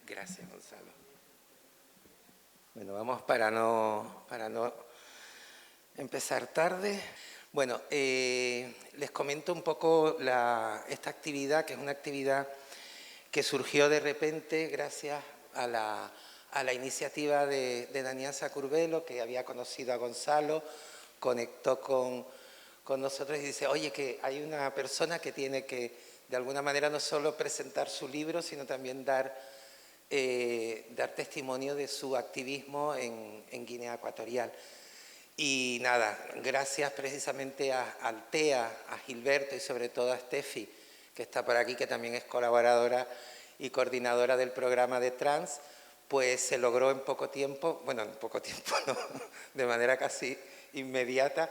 Gracias, Gonzalo. Bueno, vamos para no empezar tarde. Bueno, les comento un poco esta actividad, que es una actividad que surgió de repente gracias a la iniciativa de Daniasa Curbelo, que había conocido a Gonzalo, conectó con nosotros y dice, oye, que hay una persona que tiene que, de alguna manera, no solo presentar su libro, sino también dar testimonio de su activismo en Guinea Ecuatorial. Y nada, gracias precisamente al TEA, a Gilberto y sobre todo a Steffi, que está por aquí, que también es colaboradora y coordinadora del programa de Trans, pues se logró en poco tiempo, bueno, en poco tiempo no, de manera casi inmediata,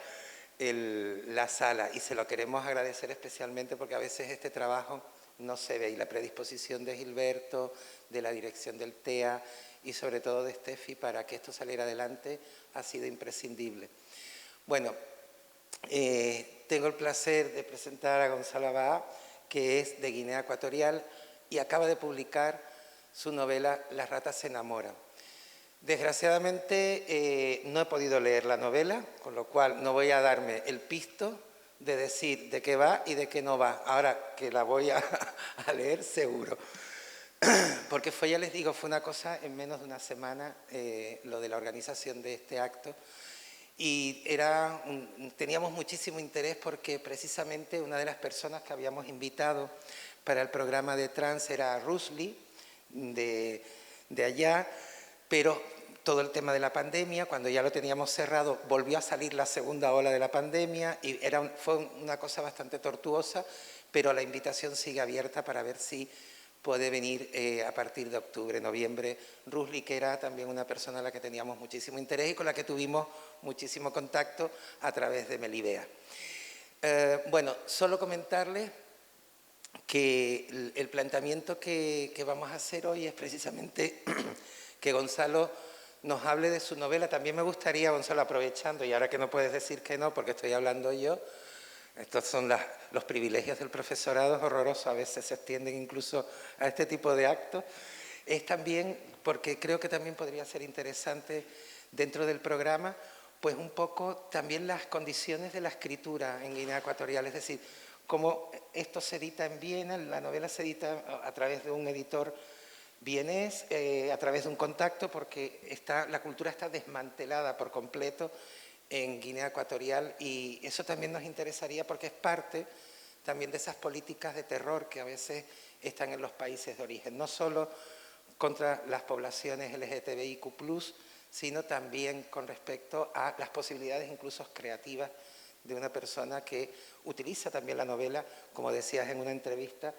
la sala. Y se lo queremos agradecer especialmente porque a veces este trabajo no se ve, y la predisposición de Gilberto, de la dirección del TEA y sobre todo de Steffi para que esto saliera adelante ha sido imprescindible. Bueno, tengo el placer de presentar a Gonzalo Abaa, que es de Guinea Ecuatorial y acaba de publicar su novela Las ratas se enamoran. Desgraciadamente no he podido leer la novela, con lo cual no voy a darme el pisto de decir de qué va y de qué no va. Ahora que la voy a leer seguro. Porque ya les digo, fue una cosa en menos de una semana lo de la organización de este acto. Y teníamos muchísimo interés porque precisamente una de las personas que habíamos invitado para el programa de Trans era Rusli, de allá, pero todo el tema de la pandemia, cuando ya lo teníamos cerrado, volvió a salir la segunda ola de la pandemia y fue una cosa bastante tortuosa, pero la invitación sigue abierta para ver si puede venir a partir de octubre, noviembre. Rusli, que era también una persona a la que teníamos muchísimo interés y con la que tuvimos muchísimo contacto a través de Melibea. Bueno, solo comentarles que el planteamiento que vamos a hacer hoy es precisamente que Gonzalo nos hable de su novela. También me gustaría, Gonzalo, aprovechando, y ahora que no puedes decir que no, porque estoy hablando yo, estos son los privilegios del profesorado, es horroroso, a veces se extienden incluso a este tipo de actos. Es también, porque creo que también podría ser interesante dentro del programa, pues un poco también las condiciones de la escritura en Guinea Ecuatorial, es decir, cómo esto se edita en Viena, la novela se edita a través de un editor vienés, a través de un contacto, porque la cultura está desmantelada por completo en Guinea Ecuatorial y eso también nos interesaría porque es parte también de esas políticas de terror que a veces están en los países de origen, no solo contra las poblaciones LGTBIQ+, sino también con respecto a las posibilidades incluso creativas de una persona que utiliza también la novela, como decías en una entrevista,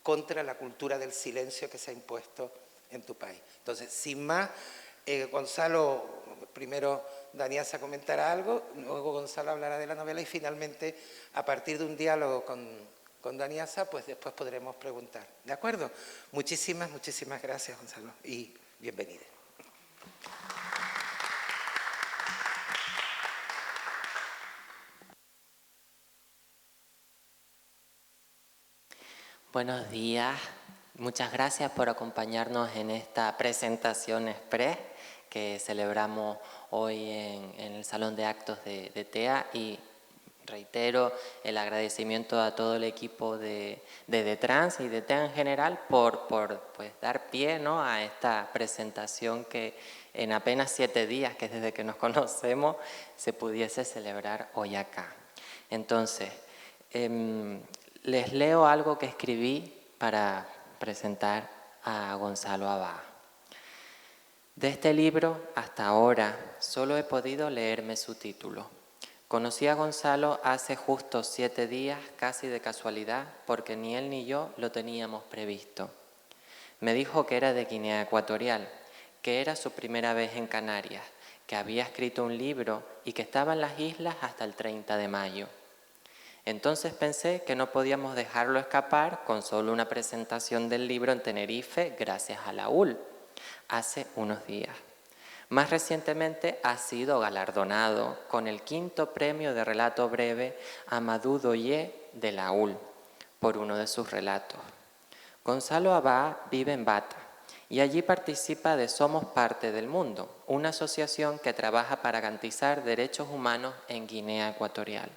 contra la cultura del silencio que se ha impuesto en tu país. Entonces, sin más, Gonzalo, primero Daniasa comentará algo, luego Gonzalo hablará de la novela y finalmente, a partir de un diálogo con Daniasa, pues después podremos preguntar. ¿De acuerdo? Muchísimas gracias, Gonzalo, y bienvenido. Buenos días, muchas gracias por acompañarnos en esta presentación express que celebramos hoy en el Salón de Actos de TEA y reitero el agradecimiento a todo el equipo de Trans y de TEA en general por pues, dar pie, ¿no?, a esta presentación que en apenas 7 días, que es desde que nos conocemos, se pudiese celebrar hoy acá. Entonces, les leo algo que escribí para presentar a Gonzalo Abaa. De este libro, hasta ahora, solo he podido leerme su título. Conocí a Gonzalo hace justo 7 días, casi de casualidad, porque ni él ni yo lo teníamos previsto. Me dijo que era de Guinea Ecuatorial, que era su primera vez en Canarias, que había escrito un libro y que estaba en las islas hasta el 30 de mayo. Entonces pensé que no podíamos dejarlo escapar con solo una presentación del libro en Tenerife gracias a la UL, hace unos días. Más recientemente ha sido galardonado con el 5º premio de relato breve Amadou Doye de la UL por uno de sus relatos. Gonzalo Abaa vive en Bata y allí participa de Somos Parte del Mundo, una asociación que trabaja para garantizar derechos humanos en Guinea Ecuatorial,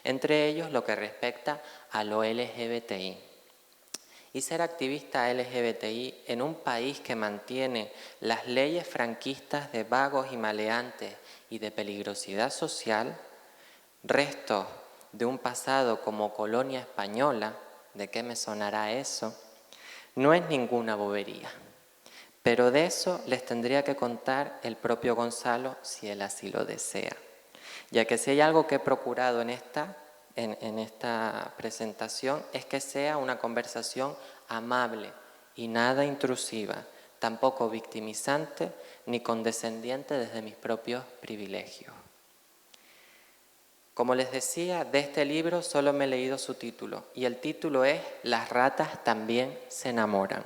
entre ellos lo que respecta a lo LGBTI. Y ser activista LGBTI en un país que mantiene las leyes franquistas de vagos y maleantes y de peligrosidad social, restos de un pasado como colonia española, ¿de qué me sonará eso? No es ninguna bobería. Pero de eso les tendría que contar el propio Gonzalo si él así lo desea. Ya que si hay algo que he procurado en esta presentación es que sea una conversación amable y nada intrusiva, tampoco victimizante ni condescendiente desde mis propios privilegios. Como les decía, de este libro solo me he leído su título y el título es Las ratas también se enamoran.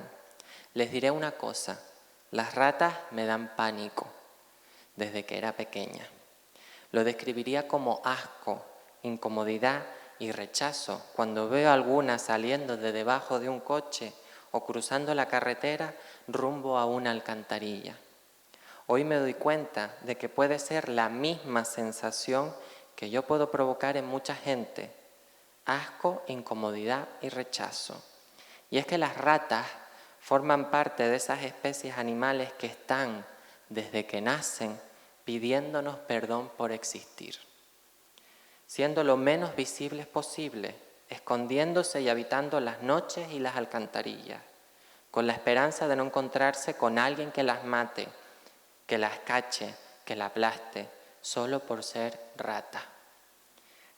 Les diré una cosa, las ratas me dan pánico desde que era pequeña. Lo describiría como asco, incomodidad y rechazo cuando veo a alguna saliendo de debajo de un coche o cruzando la carretera rumbo a una alcantarilla. Hoy me doy cuenta de que puede ser la misma sensación que yo puedo provocar en mucha gente, asco, incomodidad y rechazo. Y es que las ratas forman parte de esas especies animales que están, desde que nacen, pidiéndonos perdón por existir, siendo lo menos visibles posible, escondiéndose y habitando las noches y las alcantarillas, con la esperanza de no encontrarse con alguien que las mate, que las cache, que la aplaste, solo por ser rata.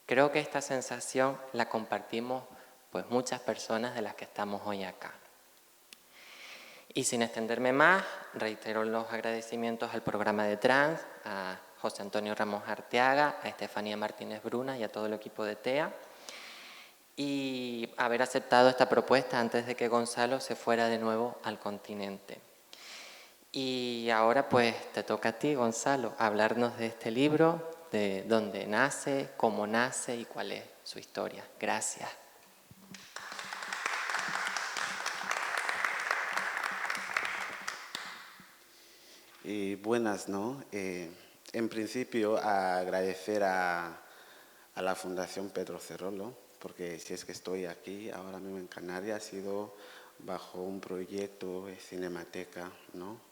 Creo que esta sensación la compartimos pues muchas personas de las que estamos hoy acá. Y sin extenderme más, reitero los agradecimientos al programa de Trans, a José Antonio Ramos Arteaga, a Estefanía Martínez Bruna y a todo el equipo de TEA, y haber aceptado esta propuesta antes de que Gonzalo se fuera de nuevo al continente. Y ahora pues te toca a ti, Gonzalo, hablarnos de este libro, de dónde nace, cómo nace y cuál es su historia. Gracias. Y buenas, ¿no? En principio, agradecer a la Fundación Pedro Cerrolo, porque si es que estoy aquí ahora mismo en Canarias, ha sido bajo un proyecto de Cinemateca, ¿no?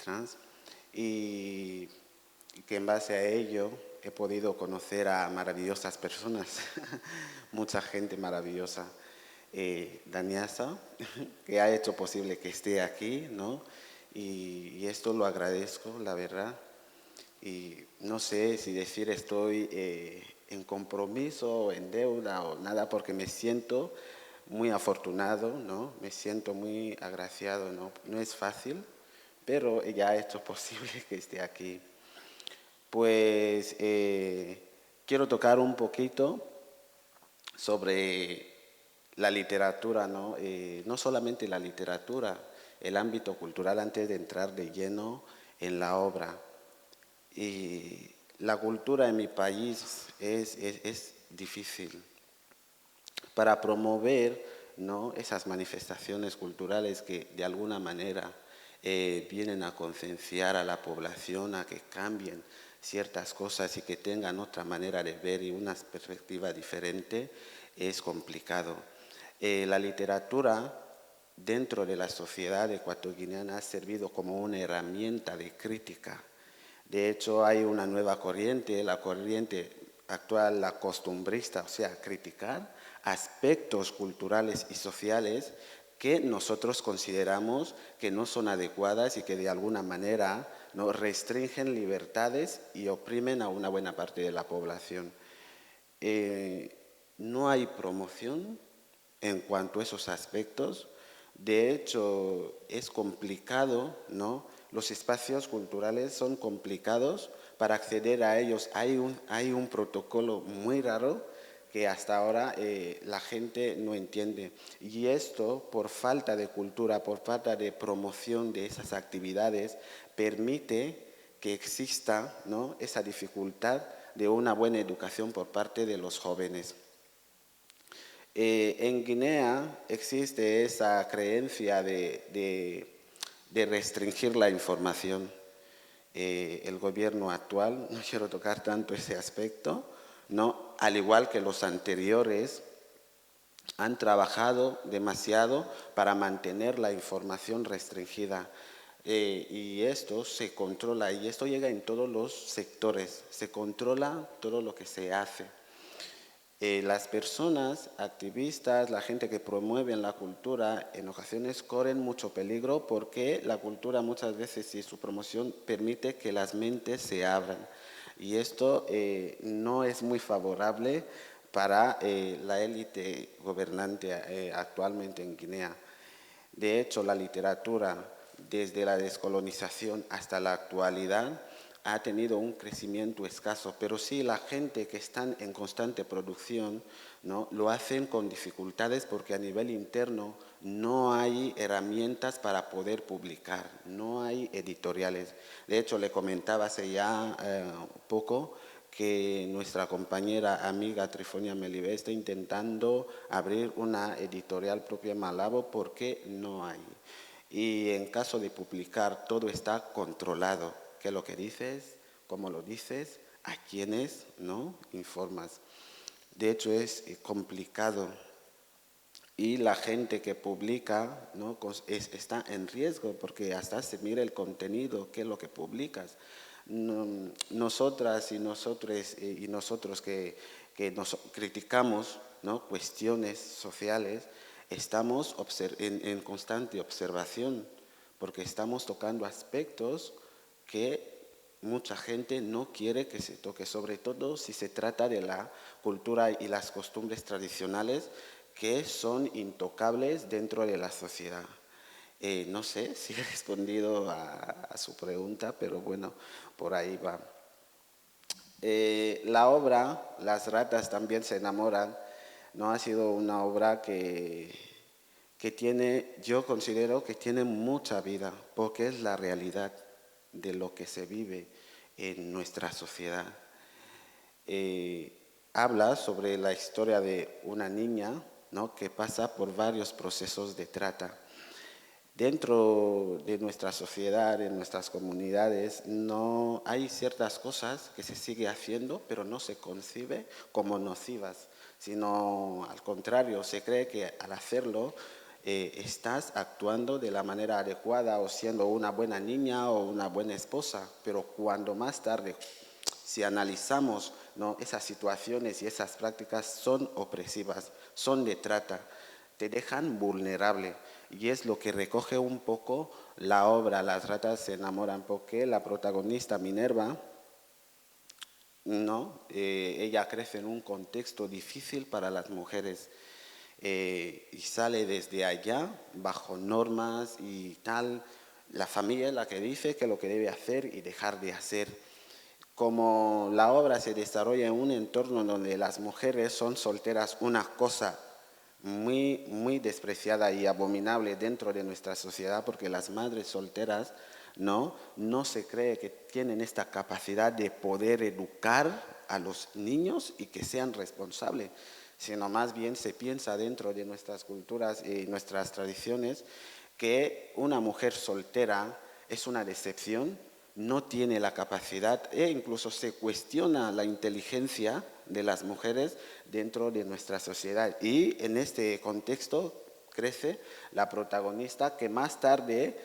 Trans, y que en base a ello he podido conocer a maravillosas personas, mucha gente maravillosa. Daniasa, que ha hecho posible que esté aquí, ¿no? Y esto lo agradezco, la verdad. Y no sé si decir estoy en compromiso o en deuda o nada, porque me siento muy afortunado, ¿no? Me siento muy agraciado, ¿no? No es fácil, pero ya ha hecho posible que esté aquí. Pues quiero tocar un poquito sobre la literatura, ¿no? No solamente la literatura, el ámbito cultural antes de entrar de lleno en la obra. Y la cultura en mi país es difícil. Para promover, ¿no?, esas manifestaciones culturales que de alguna manera vienen a concienciar a la población a que cambien ciertas cosas y que tengan otra manera de ver y una perspectiva diferente, es complicado. La literatura dentro de la sociedad ecuatoguineana ha servido como una herramienta de crítica. De hecho, hay una nueva corriente, la corriente actual, la costumbrista, o sea, criticar aspectos culturales y sociales que nosotros consideramos que no son adecuadas y que de alguna manera no restringen libertades y oprimen a una buena parte de la población. No hay promoción en cuanto a esos aspectos. De hecho, es complicado, ¿no? Los espacios culturales son complicados para acceder a ellos. Hay un protocolo muy raro que hasta ahora la gente no entiende. Y esto, por falta de cultura, por falta de promoción de esas actividades, permite que exista, ¿no?, esa dificultad de una buena educación por parte de los jóvenes. En Guinea existe esa creencia de de restringir la información. El gobierno actual, no quiero tocar tanto ese aspecto, ¿no? Al igual que los anteriores, han trabajado demasiado para mantener la información restringida. Y esto se controla, y esto llega en todos los sectores, se controla todo lo que se hace. Las personas activistas, la gente que promueve la cultura, en ocasiones corren mucho peligro porque la cultura muchas veces y su promoción permite que las mentes se abran. Y esto no es muy favorable para la élite gobernante actualmente en Guinea. De hecho, la literatura, desde la descolonización hasta la actualidad, ha tenido un crecimiento escaso, pero sí la gente que están en constante producción, ¿no? Lo hacen con dificultades porque a nivel interno no hay herramientas para poder publicar, no hay editoriales. De hecho, le comentaba hace ya poco que nuestra compañera amiga Trifonia Melibé está intentando abrir una editorial propia en Malabo porque no hay. Y en caso de publicar, todo está controlado. ¿Qué es lo que dices? ¿Cómo lo dices? ¿A quiénes no informas? De hecho, es complicado. Y la gente que publica, ¿no? Está en riesgo porque hasta se mira el contenido, qué es lo que publicas. Nosotras y nosotros que nos criticamos, ¿no? Cuestiones sociales, estamos en constante observación porque estamos tocando aspectos que mucha gente no quiere que se toque, sobre todo si se trata de la cultura y las costumbres tradicionales que son intocables dentro de la sociedad. No sé si he respondido a su pregunta, pero bueno, por ahí va. La obra, Las ratas también se enamoran, no ha sido una obra que tiene, yo considero que tiene mucha vida, porque es la realidad de lo que se vive en nuestra sociedad. Habla sobre la historia de una niña, ¿no? Que pasa por varios procesos de trata. Dentro de nuestra sociedad, en nuestras comunidades, no hay ciertas cosas que se sigue haciendo, pero no se concibe como nocivas, sino al contrario, se cree que al hacerlo estás actuando de la manera adecuada o siendo una buena niña o una buena esposa, pero cuando más tarde, si analizamos, ¿no? Esas situaciones y esas prácticas son opresivas, son de trata, te dejan vulnerable. Y es lo que recoge un poco la obra Las ratas se enamoran, porque la protagonista Minerva, ¿no? Ella crece en un contexto difícil para las mujeres y sale desde allá bajo normas y tal. La familia es la que dice que lo que debe hacer y dejar de hacer. Como la obra se desarrolla en un entorno donde las mujeres son solteras, una cosa muy, muy despreciada y abominable dentro de nuestra sociedad, porque las madres solteras no se cree que tienen esta capacidad de poder educar a los niños y que sean responsables, sino más bien se piensa dentro de nuestras culturas y nuestras tradiciones que una mujer soltera es una decepción, no tiene la capacidad e incluso se cuestiona la inteligencia de las mujeres dentro de nuestra sociedad. Y en este contexto crece la protagonista que más tarde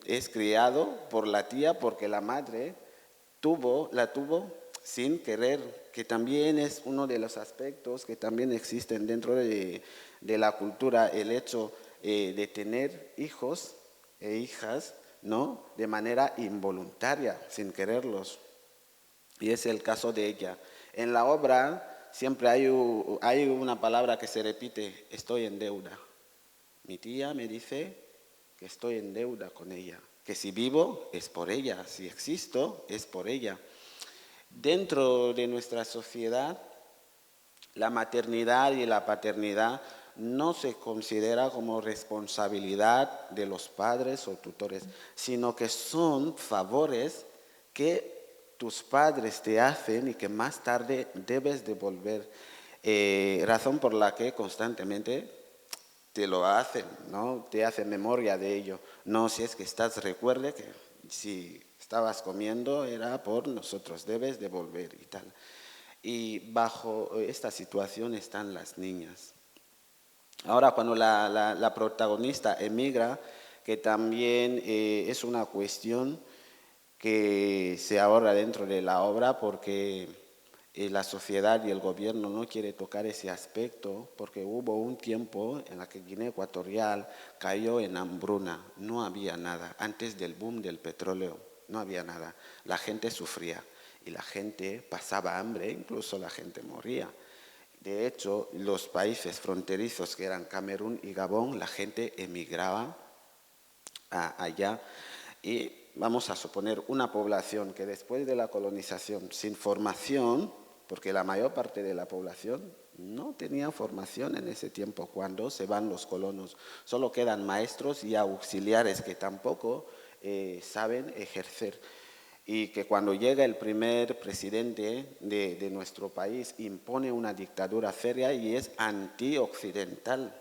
es criado por la tía porque la madre la tuvo sin querer, que también es uno de los aspectos que también existen dentro de la cultura, el hecho de tener hijos e hijas, ¿no? De manera involuntaria, sin quererlos. Y es el caso de ella. En la obra siempre hay una palabra que se repite: estoy en deuda. Mi tía me dice que estoy en deuda con ella, que si vivo es por ella, si existo es por ella. Dentro de nuestra sociedad, la maternidad y la paternidad no se considera como responsabilidad de los padres o tutores, sino que son favores que tus padres te hacen y que más tarde debes devolver. Razón por la que constantemente te lo hacen, ¿no? Te hacen memoria de ello. No, si es que recuerde que si estabas comiendo era por nosotros, debes devolver y tal. Y bajo esta situación están las niñas. Ahora, cuando la protagonista emigra, que también es una cuestión que se ahorra dentro de la obra porque la sociedad y el gobierno no quiere tocar ese aspecto, porque hubo un tiempo en el que Guinea Ecuatorial cayó en hambruna, no había nada, antes del boom del petróleo, no había nada, la gente sufría y la gente pasaba hambre, incluso la gente moría. De hecho, los países fronterizos que eran Camerún y Gabón, la gente emigraba allá y vamos a suponer una población que después de la colonización, sin formación, porque la mayor parte de la población no tenía formación en ese tiempo, cuando se van los colonos, solo quedan maestros y auxiliares que tampoco saben ejercer. Y que cuando llega el primer presidente de nuestro país impone una dictadura férrea y es antioccidental.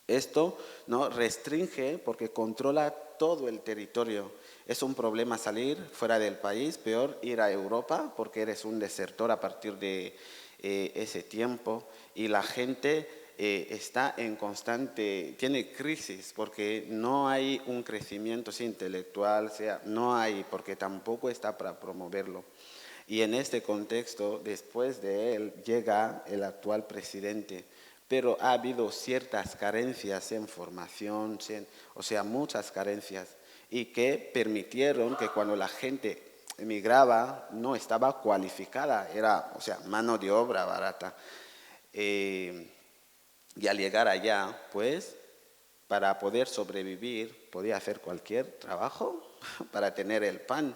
Esto no restringe porque controla todo el territorio. Es un problema salir fuera del país, peor ir a Europa porque eres un desertor a partir de ese tiempo y la gente está en constante, tiene crisis porque no hay un crecimiento intelectual, no hay porque tampoco está para promoverlo. Y en este contexto, después de él, llega el actual presidente, pero ha habido ciertas carencias en formación, o sea, muchas carencias, y que permitieron que cuando la gente emigraba no estaba cualificada, era, o sea, mano de obra barata. Y al llegar allá, pues, para poder sobrevivir, podía hacer cualquier trabajo para tener el pan.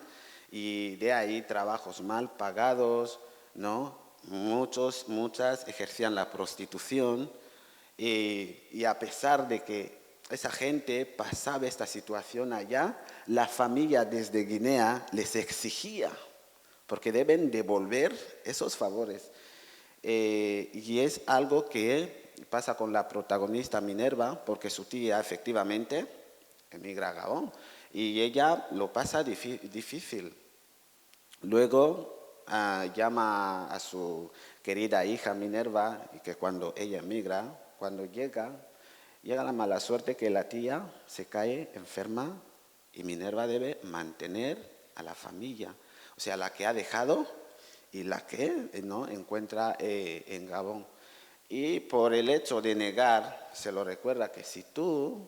Y de ahí trabajos mal pagados, ¿no? Muchas ejercían la prostitución y a pesar de que esa gente pasaba esta situación allá, la familia desde Guinea les exigía, porque deben devolver esos favores. Y es algo que pasa con la protagonista Minerva, porque su tía efectivamente emigra a Gabón y ella lo pasa difícil. Luego llama a su querida hija Minerva y que cuando ella emigra, cuando llega la mala suerte que la tía se cae enferma y Minerva debe mantener a la familia, o sea, la que ha dejado y la que no encuentra en Gabón. Y por el hecho de negar, se lo recuerda que si tú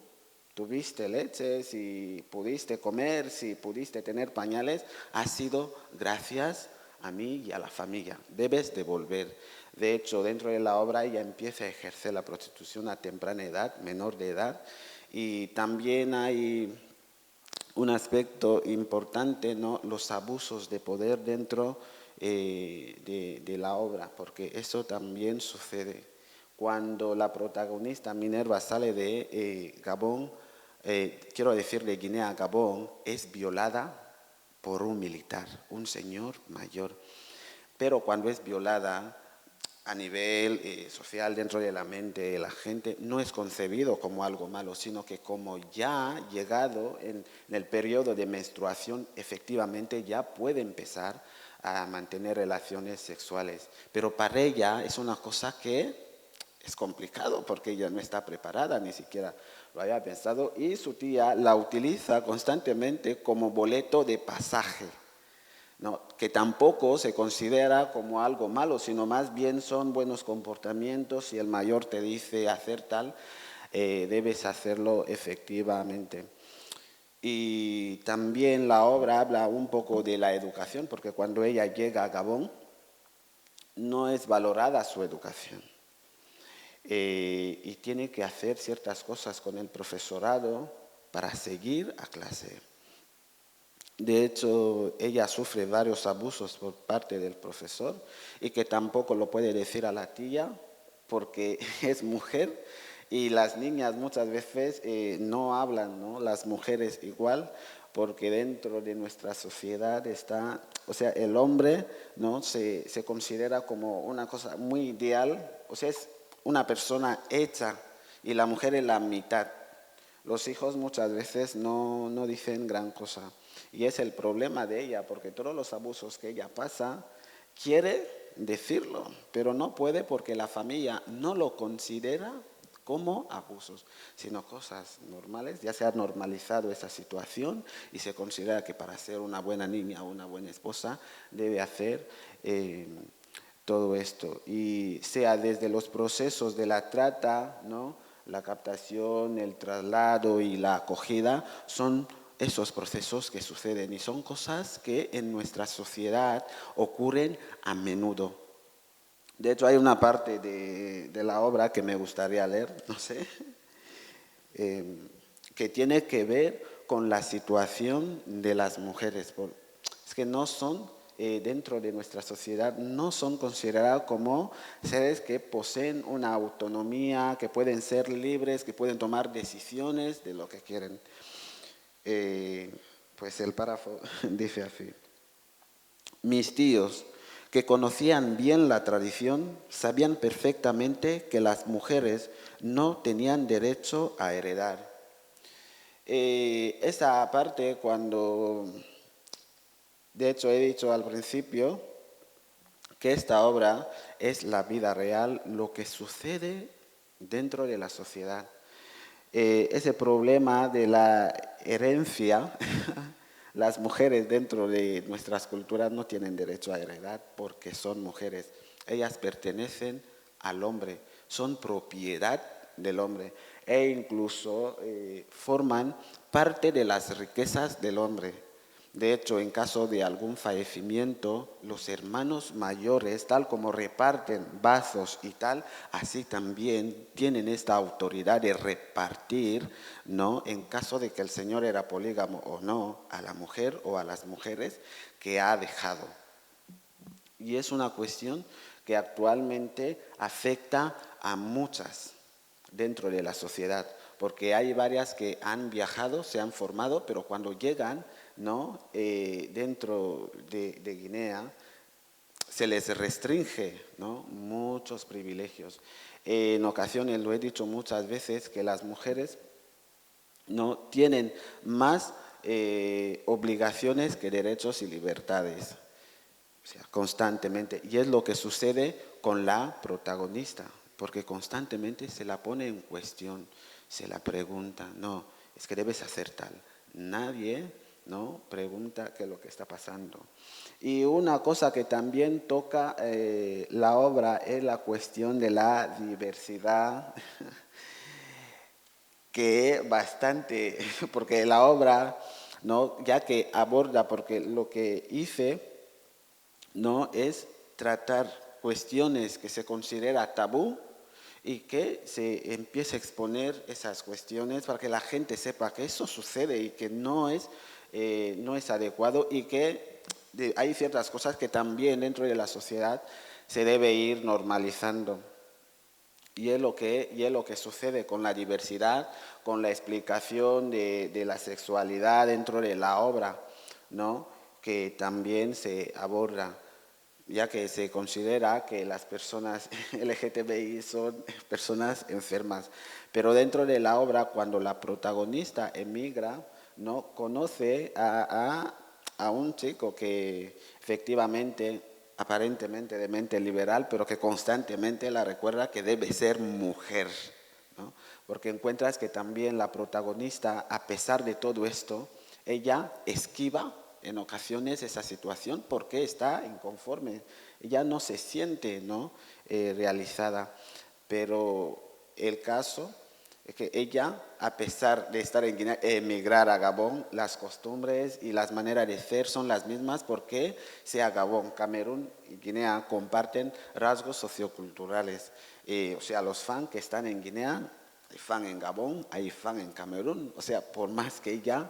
tuviste leche, si pudiste comer, si pudiste tener pañales, ha sido gracias a mí y a la familia. Debes devolver. De hecho, dentro de la obra ella empieza a ejercer la prostitución a temprana edad, menor de edad, y también hay un aspecto importante, ¿no? Los abusos de poder dentro de la obra, porque eso también sucede. Cuando la protagonista Minerva sale de Gabón, quiero decir de Guinea a Gabón, es violada por un militar, un señor mayor. Pero cuando es violada a nivel social dentro de la mente de la gente, no es concebido como algo malo, sino que como ya ha llegado en el periodo de menstruación, efectivamente ya puede empezar a mantener relaciones sexuales. Pero para ella es una cosa que es complicado porque ella no está preparada, ni siquiera lo había pensado, y su tía la utiliza constantemente como boleto de pasaje. No, que tampoco se considera como algo malo, sino más bien son buenos comportamientos. Si el mayor te dice hacer tal, debes hacerlo efectivamente. Y también la obra habla un poco de la educación, porque cuando ella llega a Gabón, no es valorada su educación. Y tiene que hacer ciertas cosas con el profesorado para seguir a clase. De hecho, ella sufre varios abusos por parte del profesor y que tampoco lo puede decir a la tía porque es mujer y las niñas muchas veces no hablan, ¿no? Las mujeres igual, porque dentro de nuestra sociedad está, o sea, el hombre, ¿no? se considera como una cosa muy ideal, o sea, es una persona hecha y la mujer es la mitad. Los hijos muchas veces no dicen gran cosa. Y es el problema de ella, porque todos los abusos que ella pasa, quiere decirlo, pero no puede porque la familia no lo considera como abusos, sino cosas normales. Ya se ha normalizado esa situación y se considera que para ser una buena niña o una buena esposa debe hacer todo esto. Y sea desde los procesos de la trata, ¿no?, la captación, el traslado y la acogida, son esos procesos que suceden y son cosas que en nuestra sociedad ocurren a menudo. De hecho, hay una parte de la obra que me gustaría leer, no sé, que tiene que ver con la situación de las mujeres. Es que no son, dentro de nuestra sociedad, no son considerados como seres que poseen una autonomía, que pueden ser libres, que pueden tomar decisiones de lo que quieren. Pues el párrafo dice así: mis tíos, que conocían bien la tradición, sabían perfectamente que las mujeres no tenían derecho a heredar. Esa parte, cuando, de hecho he dicho al principio que esta obra es la vida real, lo que sucede dentro de la sociedad. Ese problema de la herencia, las mujeres dentro de nuestras culturas no tienen derecho a heredar porque son mujeres. Ellas pertenecen al hombre, son propiedad del hombre e incluso forman parte de las riquezas del hombre. De hecho, en caso de algún fallecimiento, los hermanos mayores, tal como reparten vasos y tal, así también tienen esta autoridad de repartir, ¿no?, en caso de que el señor era polígamo o no, a la mujer o a las mujeres que ha dejado. Y es una cuestión que actualmente afecta a muchas dentro de la sociedad, porque hay varias que han viajado, se han formado, pero cuando llegan, ¿no?, dentro de Guinea, se les restringe, ¿no?, muchos privilegios. En ocasiones, lo he dicho muchas veces, que las mujeres no tienen más obligaciones que derechos y libertades, o sea, constantemente. Y es lo que sucede con la protagonista, porque constantemente se la pone en cuestión, se la pregunta, no, es que debes hacer tal. Nadie, ¿no?, pregunta qué es lo que está pasando. Y una cosa que también toca la obra es la cuestión de la diversidad, que es bastante, porque la obra, ¿no?, ya que aborda, porque lo que hice, ¿no?, es tratar cuestiones que se considera tabú y que se empiece a exponer esas cuestiones para que la gente sepa que eso sucede y que no es adecuado y que hay ciertas cosas que también dentro de la sociedad se debe ir normalizando. Y es lo que sucede con la diversidad, con la explicación de la sexualidad dentro de la obra, ¿no?, que también se aborda, ya que se considera que las personas LGTBI son personas enfermas. Pero dentro de la obra, cuando la protagonista emigra, ¿no?, conoce a un chico que efectivamente, aparentemente de mente liberal, pero que constantemente la recuerda que debe ser mujer, ¿no?, porque encuentras que también la protagonista, a pesar de todo esto, ella esquiva en ocasiones esa situación porque está inconforme, ella no se siente, ¿no?, realizada. Pero el caso es que ella, a pesar de estar en Guinea, emigrar a Gabón, las costumbres y las maneras de ser son las mismas porque sea Gabón, Camerún y Guinea comparten rasgos socioculturales. O sea, los fans que están en Guinea, hay fan en Gabón, hay fan en Camerún. O sea, por más que ella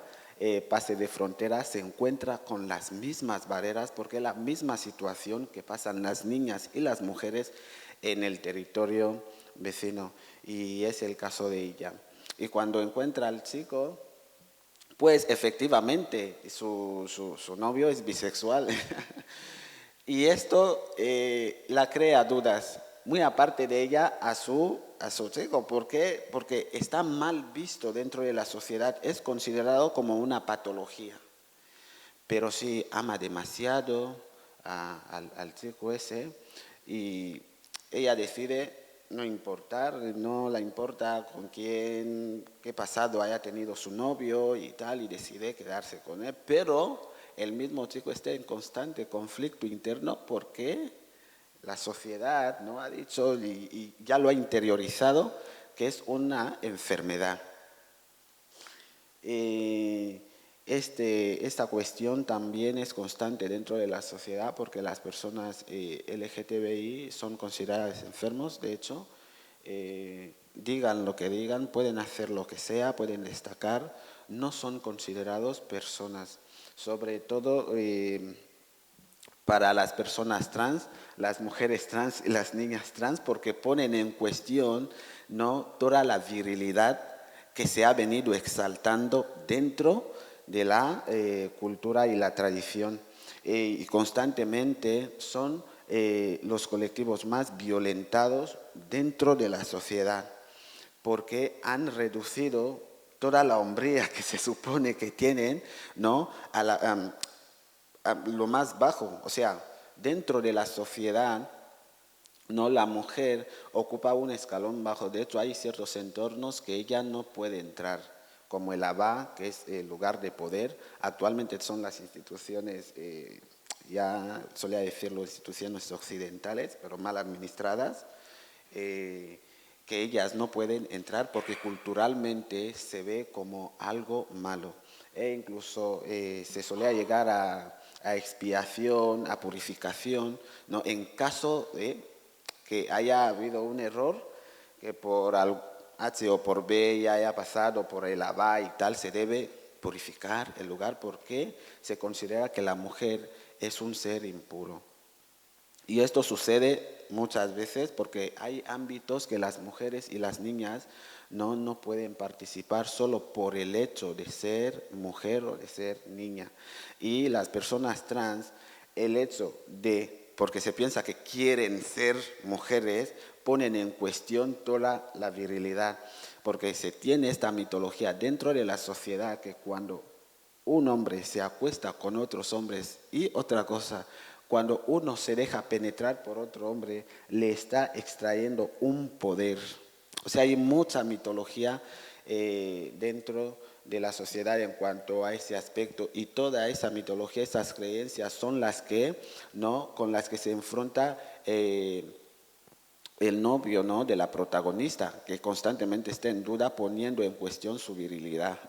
pase de frontera, se encuentra con las mismas barreras porque es la misma situación que pasan las niñas y las mujeres en el territorio vecino. Y es el caso de ella. Y cuando encuentra al chico, pues efectivamente su novio es bisexual. Y esto la crea dudas. muy aparte de ella, a su chico. ¿Por qué? Porque está mal visto dentro de la sociedad, es considerado como una patología. Pero si ama demasiado al chico ese y ella decide no importar, no le importa con quién, qué pasado haya tenido su novio y tal, y decide quedarse con él, pero el mismo chico está en constante conflicto interno porque la sociedad no ha dicho y ya lo ha interiorizado que es una enfermedad. Esta cuestión también es constante dentro de la sociedad porque las personas LGTBI son consideradas enfermos. De hecho, digan lo que digan, pueden hacer lo que sea, pueden destacar, no son considerados personas. Sobre todo para las personas trans, las mujeres trans y las niñas trans, porque ponen en cuestión, ¿no?, toda la virilidad que se ha venido exaltando dentro de la cultura y la tradición. Y constantemente son los colectivos más violentados dentro de la sociedad, porque han reducido toda la hombría que se supone que tienen, ¿no?, a lo más bajo. O sea, dentro de la sociedad, no, la mujer ocupa un escalón bajo. De hecho, hay ciertos entornos que ella no puede entrar, como el ABA, que es el lugar de poder. Actualmente son las instituciones, ya solía decirlo, instituciones occidentales, pero mal administradas, que ellas no pueden entrar porque culturalmente se ve como algo malo. E incluso se solía llegar a expiación, a purificación, ¿no?, en caso de que haya habido un error, que por H o por B ya haya pasado por el ABA y tal, se debe purificar el lugar porque se considera que la mujer es un ser impuro. Y esto sucede muchas veces porque hay ámbitos que las mujeres y las niñas no pueden participar solo por el hecho de ser mujer o de ser niña. Y las personas trans, el hecho de, porque se piensa que quieren ser mujeres, ponen en cuestión toda la virilidad, porque se tiene esta mitología dentro de la sociedad que cuando un hombre se acuesta con otros hombres y otra cosa, cuando uno se deja penetrar por otro hombre, le está extrayendo un poder. O sea, hay mucha mitología dentro de la sociedad en cuanto a ese aspecto y toda esa mitología, esas creencias son las que, ¿no?, con las que se enfrenta el novio, ¿no?, de la protagonista, que constantemente está en duda poniendo en cuestión su virilidad.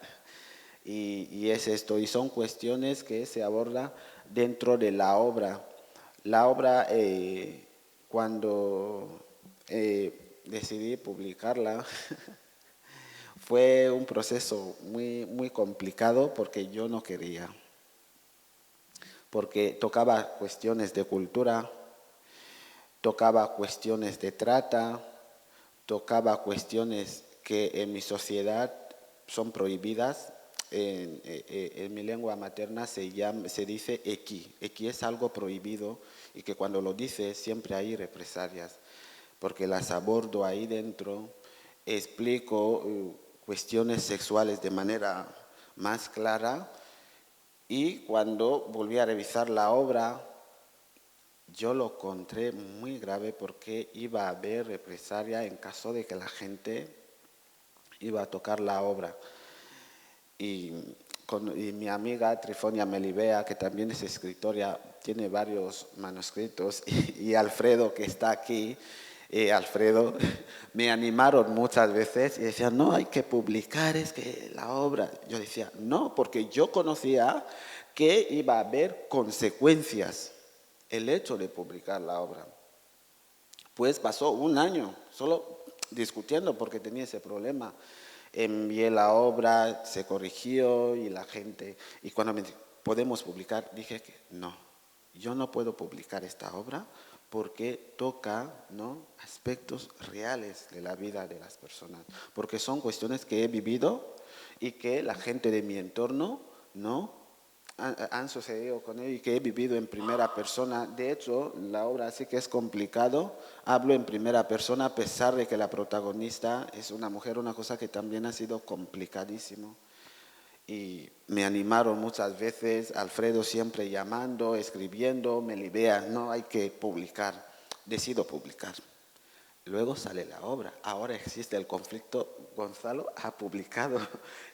Y es esto, y son cuestiones que se aborda dentro de la obra. La obra, cuando decidí publicarla, fue un proceso muy, muy complicado porque yo no quería, porque tocaba cuestiones de cultura, tocaba cuestiones de trata, tocaba cuestiones que en mi sociedad son prohibidas. En mi lengua materna se dice equi. Equi es algo prohibido y que cuando lo dice siempre hay represalias, porque las abordo ahí dentro, explico cuestiones sexuales de manera más clara y cuando volví a revisar la obra yo lo encontré muy grave porque iba a haber represalia en caso de que la gente iba a tocar la obra. Y mi amiga Trifonia Melibea, que también es escritora, tiene varios manuscritos, y Alfredo, que está aquí, Alfredo, me animaron muchas veces y decían, no, hay que publicar, es que la obra. Yo decía, no, porque yo conocía que iba a haber consecuencias el hecho de publicar la obra. Pues pasó un año solo discutiendo porque tenía ese problema. Envié la obra, se corrigió y la gente, y cuando me dijo, ¿podemos publicar? Dije que no, yo no puedo publicar esta obra porque toca, ¿no?, aspectos reales de la vida de las personas, porque son cuestiones que he vivido y que la gente de mi entorno, ¿no?, han sucedido con él y que he vivido en primera persona. De hecho, la obra sí que es complicado. Hablo en primera persona a pesar de que la protagonista es una mujer, una cosa que también ha sido complicadísimo. Y me animaron muchas veces, Alfredo siempre llamando, escribiendo, Melibea, no hay que publicar. Decido publicar. Luego sale la obra. Ahora existe el conflicto. Gonzalo ha publicado.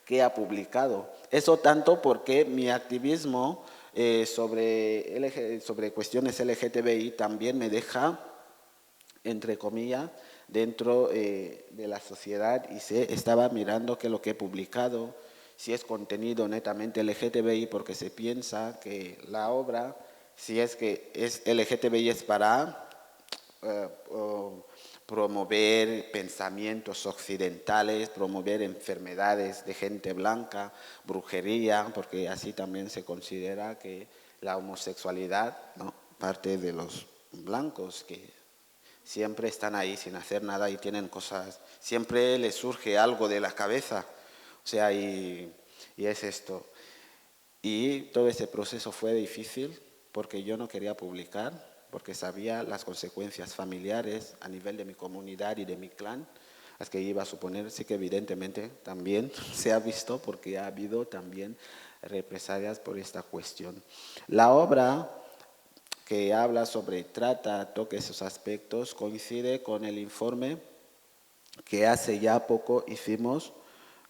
¿Qué ha publicado? Eso tanto porque mi activismo sobre cuestiones LGTBI también me deja, entre comillas, dentro de la sociedad y estaba mirando que lo que he publicado, si es contenido netamente LGTBI, porque se piensa que la obra, si es que es LGTBI, es para promover pensamientos occidentales, promover enfermedades de gente blanca, brujería, porque así también se considera que la homosexualidad, ¿no?, parte de los blancos, que siempre están ahí sin hacer nada y tienen cosas, siempre les surge algo de la cabeza, o sea, y es esto. Y todo ese proceso fue difícil porque yo no quería publicar, porque sabía las consecuencias familiares a nivel de mi comunidad y de mi clan, las que iba a suponer. Sí que evidentemente también se ha visto porque ha habido también represalias por esta cuestión. La obra que habla sobre trata, toca esos aspectos, coincide con el informe que hace ya poco hicimos,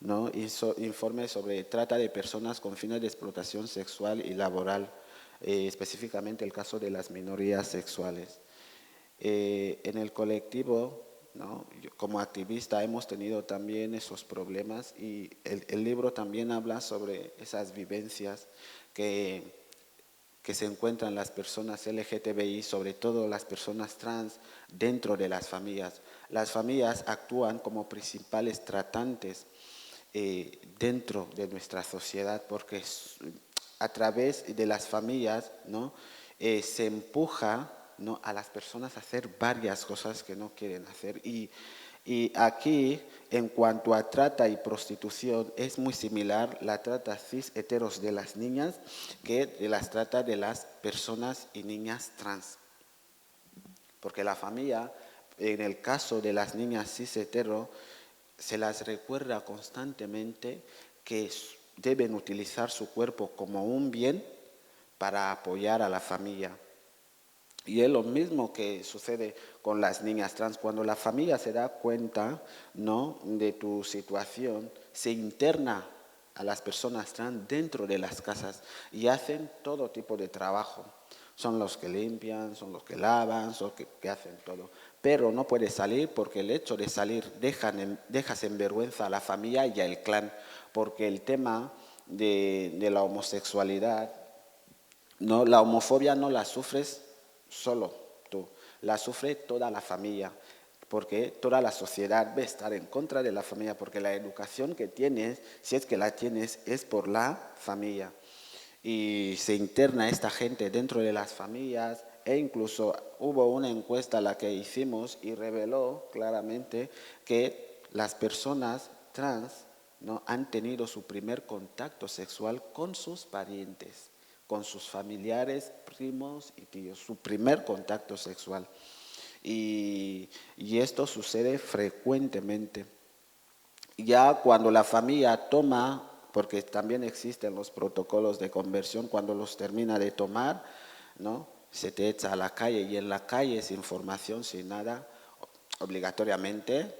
¿no?, informe sobre trata de personas con fines de explotación sexual y laboral, específicamente el caso de las minorías sexuales. En el colectivo, ¿no?, yo, como activista, hemos tenido también esos problemas y el libro también habla sobre esas vivencias que se encuentran las personas LGTBI, sobre todo las personas trans, dentro de las familias. Las familias actúan como principales tratantes dentro de nuestra sociedad, porque a través de las familias, ¿no?, se empuja, ¿no?, a las personas a hacer varias cosas que no quieren hacer. Y aquí, en cuanto a trata y prostitución, es muy similar la trata cis heteros de las niñas que de las trata de las personas y niñas trans. Porque la familia, en el caso de las niñas cis hetero, se las recuerda constantemente que deben utilizar su cuerpo como un bien para apoyar a la familia. Y es lo mismo que sucede con las niñas trans. Cuando la familia se da cuenta, ¿no?, de tu situación, se interna a las personas trans dentro de las casas y hacen todo tipo de trabajo. Son los que limpian, son los que lavan, son los que hacen todo. Pero no puedes salir porque el hecho de salir dejas en vergüenza a la familia y al clan, porque el tema de la homosexualidad, no, la homofobia no la sufres solo tú, la sufre toda la familia, porque toda la sociedad va a estar en contra de la familia, porque la educación que tienes, si es que la tienes, es por la familia. Y se interna esta gente dentro de las familias, e incluso hubo una encuesta la que hicimos y reveló claramente que las personas trans, ¿no?, han tenido su primer contacto sexual con sus parientes, con sus familiares, primos y tíos, su primer contacto sexual. Y esto sucede frecuentemente. Ya cuando la familia toma, porque también existen los protocolos de conversión, cuando los termina de tomar, ¿no?, se te echa a la calle, y en la calle sin formación, sin nada, obligatoriamente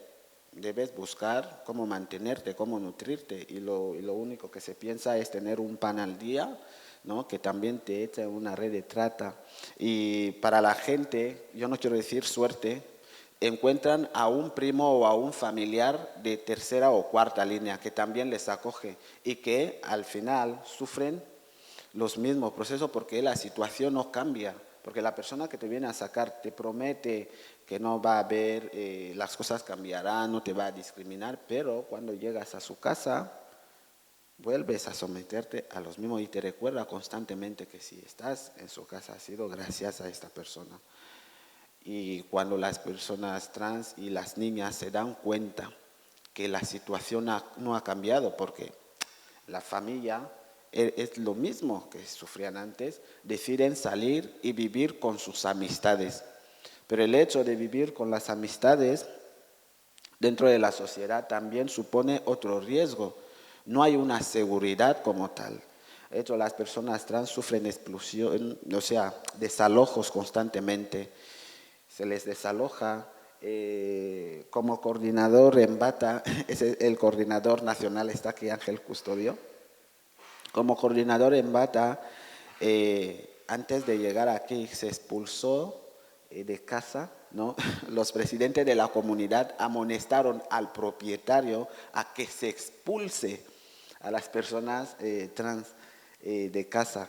debes buscar cómo mantenerte, cómo nutrirte, y lo único que se piensa es tener un pan al día, ¿no?, que también te echa en una red de trata. Y para la gente, yo no quiero decir suerte, encuentran a un primo o a un familiar de tercera o cuarta línea que también les acoge y que al final sufren los mismos procesos porque la situación no cambia, porque la persona que te viene a sacar te promete que no va a haber, las cosas cambiarán, no te va a discriminar, pero cuando llegas a su casa vuelves a someterte a los mismos y te recuerda constantemente que si estás en su casa ha sido gracias a esta persona. Y cuando las personas trans y las niñas se dan cuenta que la situación no ha cambiado, porque la familia es lo mismo que sufrían antes, deciden salir y vivir con sus amistades. Pero el hecho de vivir con las amistades dentro de la sociedad también supone otro riesgo. No hay una seguridad como tal. De hecho, las personas trans sufren expulsión, o sea, desalojos constantemente. Se les desaloja. Como coordinador en Bata, es el coordinador nacional, está aquí Ángel Custodio. Como coordinador en Bata, antes de llegar aquí se expulsó de casa, ¿no? Los presidentes de la comunidad amonestaron al propietario a que se expulse a las personas trans de casa.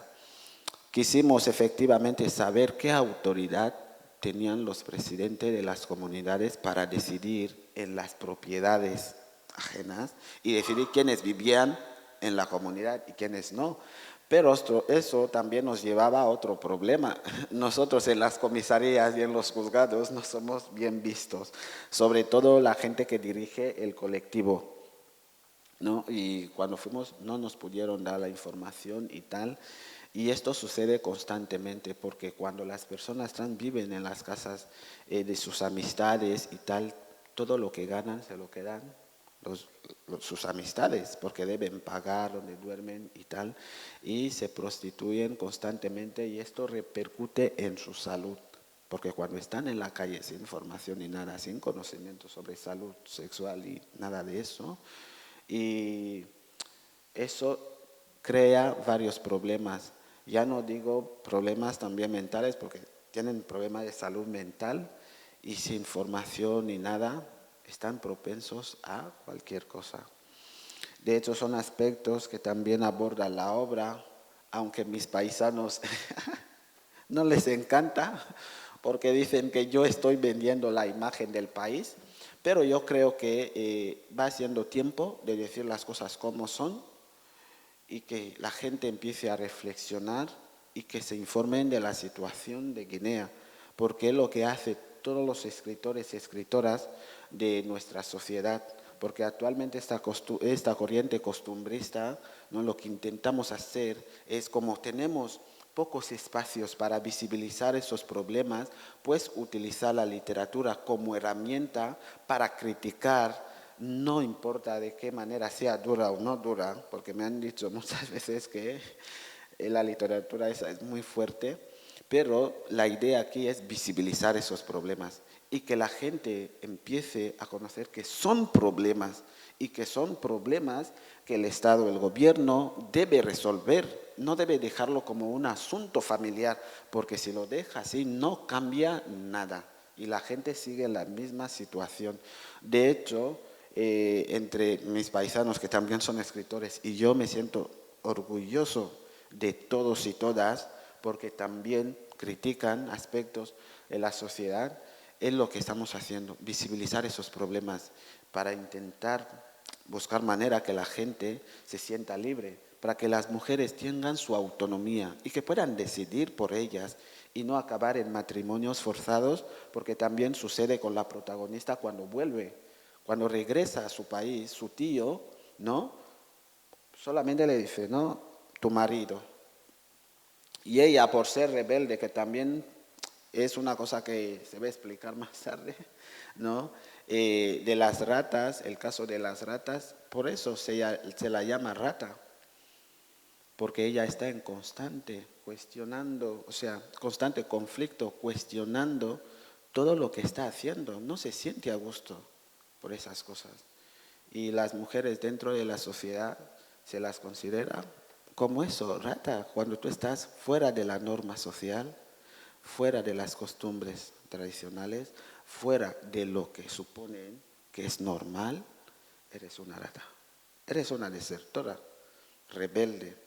Quisimos efectivamente saber qué autoridad tenían los presidentes de las comunidades para decidir en las propiedades ajenas y decidir quiénes vivían en la comunidad y quiénes no. Pero eso también nos llevaba a otro problema. Nosotros en las comisarías y en los juzgados no somos bien vistos, sobre todo la gente que dirige el colectivo, ¿no? Y cuando fuimos no nos pudieron dar la información y tal. Y esto sucede constantemente porque cuando las personas trans viven en las casas de sus amistades y tal, todo lo que ganan se lo quedan sus amistades porque deben pagar donde duermen y tal, y se prostituyen constantemente y esto repercute en su salud. Porque cuando están en la calle sin formación ni nada, sin conocimiento sobre salud sexual y nada de eso, y eso crea varios problemas. Ya no digo problemas también mentales, porque tienen problemas de salud mental y sin formación ni nada, están propensos a cualquier cosa. De hecho, son aspectos que también aborda la obra, aunque mis paisanos no les encanta, porque dicen que yo estoy vendiendo la imagen del país, pero yo creo que va siendo tiempo de decir las cosas como son y que la gente empiece a reflexionar y que se informen de la situación de Guinea, porque es lo que hace todos los escritores y escritoras de nuestra sociedad, porque actualmente esta corriente costumbrista, ¿no? Lo que intentamos hacer es, como tenemos pocos espacios para visibilizar esos problemas, pues utilizar la literatura como herramienta para criticar, no importa de qué manera sea dura o no dura, porque me han dicho muchas veces que la literatura esa es muy fuerte, pero la idea aquí es visibilizar esos problemas y que la gente empiece a conocer que son problemas y que son problemas que el Estado, el gobierno debe resolver, no debe dejarlo como un asunto familiar, porque si lo deja así no cambia nada y la gente sigue en la misma situación. De hecho, entre mis paisanos que también son escritores y yo me siento orgulloso de todos y todas porque también critican aspectos de la sociedad. Es lo que estamos haciendo, visibilizar esos problemas para intentar buscar manera que la gente se sienta libre, para que las mujeres tengan su autonomía y que puedan decidir por ellas y no acabar en matrimonios forzados, porque también sucede con la protagonista cuando vuelve, cuando regresa a su país, su tío, ¿no? Solamente le dice, ¿no? Tu marido. Y ella, por ser rebelde, que también es una cosa que se va a explicar más tarde, ¿no? De las ratas, el caso de las ratas, por eso se la llama rata, porque ella está en constante cuestionando, o sea, constante conflicto, cuestionando todo lo que está haciendo, no se siente a gusto por esas cosas. Y las mujeres dentro de la sociedad se las considera como eso, rata, cuando tú estás fuera de la norma social, fuera de las costumbres tradicionales, fuera de lo que suponen que es normal, eres una rata, eres una desertora, rebelde.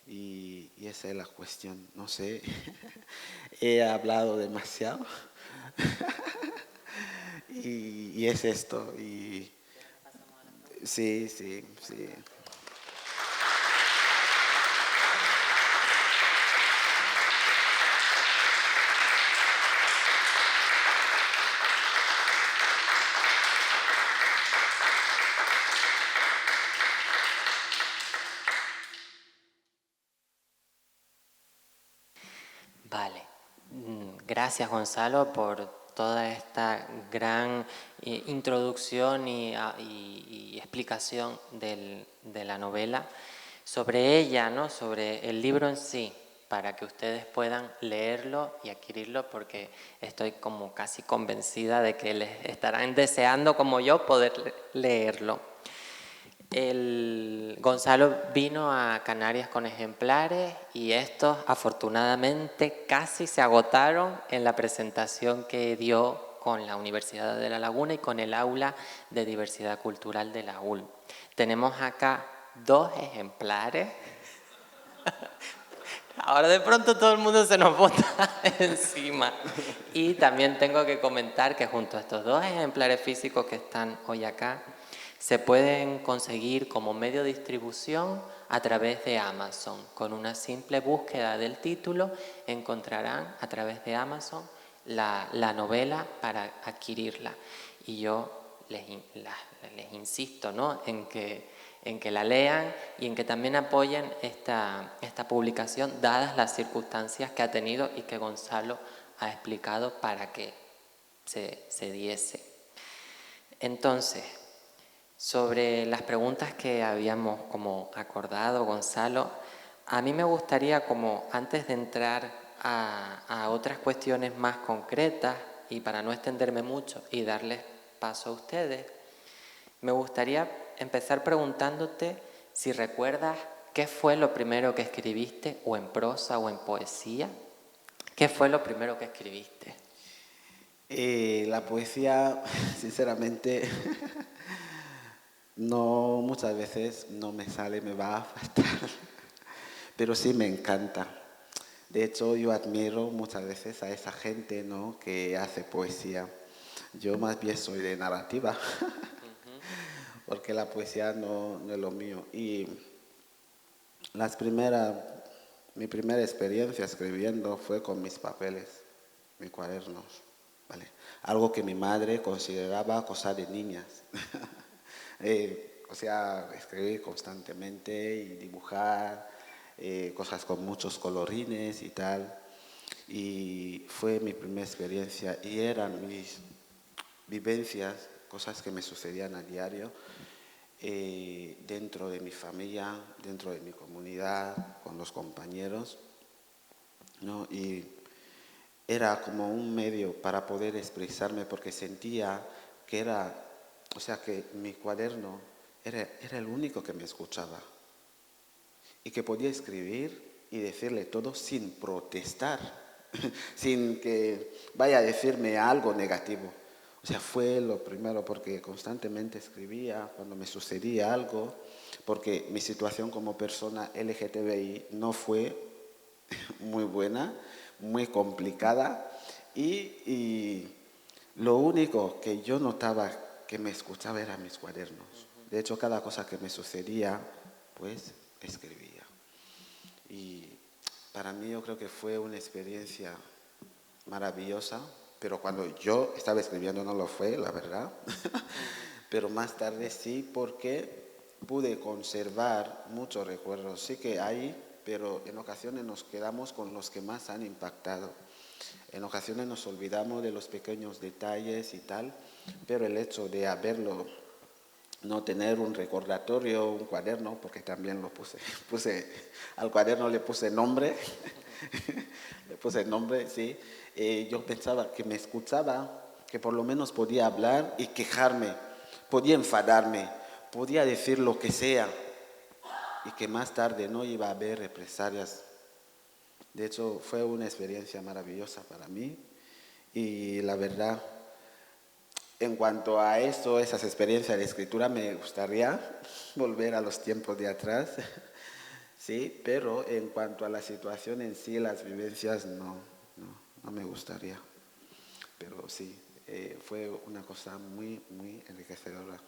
Y esa es la cuestión, no sé, he hablado demasiado y es esto. Y sí, sí, sí. gracias, Gonzalo, por toda esta gran introducción y explicación de la novela. Sobre ella, ¿no? Sobre el libro en sí, para que ustedes puedan leerlo y adquirirlo, porque estoy como casi convencida de que les estarán deseando, como yo, poder leerlo. Gonzalo vino a Canarias con ejemplares y estos afortunadamente casi se agotaron en la presentación que dio con la Universidad de La Laguna y con el aula de diversidad cultural de la UL. Tenemos acá 2 ejemplares. Ahora de pronto todo el mundo se nos bota encima. Y también tengo que comentar que junto a estos 2 ejemplares físicos que están hoy acá, se pueden conseguir como medio de distribución a través de Amazon. Con una simple búsqueda del título encontrarán a través de Amazon la novela para adquirirla. Y yo les insisto, ¿no? en que la lean y en que también apoyen esta publicación, dadas las circunstancias que ha tenido y que Gonzalo ha explicado para que se diese. Entonces, sobre las preguntas que habíamos como acordado, Gonzalo, a mí me gustaría, como antes de entrar a otras cuestiones más concretas y para no extenderme mucho y darles paso a ustedes, me gustaría empezar preguntándote si recuerdas qué fue lo primero que escribiste, o en prosa o en poesía. ¿Qué fue lo primero que escribiste? La poesía, sinceramente, no, muchas veces no me sale, me va a faltar, pero sí me encanta. De hecho, yo admiro muchas veces a esa gente, ¿no?, que hace poesía. Yo más bien soy de narrativa, porque la poesía no es lo mío. Y mi primera experiencia escribiendo fue con mis papeles, mis cuadernos, ¿vale? Algo que mi madre consideraba cosa de niñas. O sea, escribir constantemente y dibujar cosas con muchos colorines y tal. Y fue mi primera experiencia y eran mis vivencias, cosas que me sucedían a diario dentro de mi familia, dentro de mi comunidad, con los compañeros, ¿no? Y era como un medio para poder expresarme, porque sentía que que mi cuaderno era el único que me escuchaba y que podía escribir y decirle todo sin protestar, sin que vaya a decirme algo negativo. O sea, fue lo primero, porque constantemente escribía cuando me sucedía algo, porque mi situación como persona LGTBI no fue muy buena, muy complicada, y lo único que yo notaba que me escuchaba eran mis cuadernos. De hecho, cada cosa que me sucedía, pues escribía. Y para mí yo creo que fue una experiencia maravillosa, pero cuando yo estaba escribiendo no lo fue, la verdad. Pero más tarde sí, porque pude conservar muchos recuerdos. Sí que hay, pero en ocasiones nos quedamos con los que más han impactado. En ocasiones nos olvidamos de los pequeños detalles y tal, pero el hecho de haberlo, no tener un recordatorio, un cuaderno, porque también lo al cuaderno le puse nombre, le puse nombre, sí. Yo pensaba que me escuchaba, que por lo menos podía hablar y quejarme, podía enfadarme, podía decir lo que sea, y que más tarde no iba a haber represalias. De hecho, fue una experiencia maravillosa para mí, y la verdad, en cuanto a eso, esas experiencias de escritura, me gustaría volver a los tiempos de atrás, sí, pero en cuanto a la situación en sí, las vivencias, no me gustaría. Pero sí, fue una cosa muy, muy enriquecedora.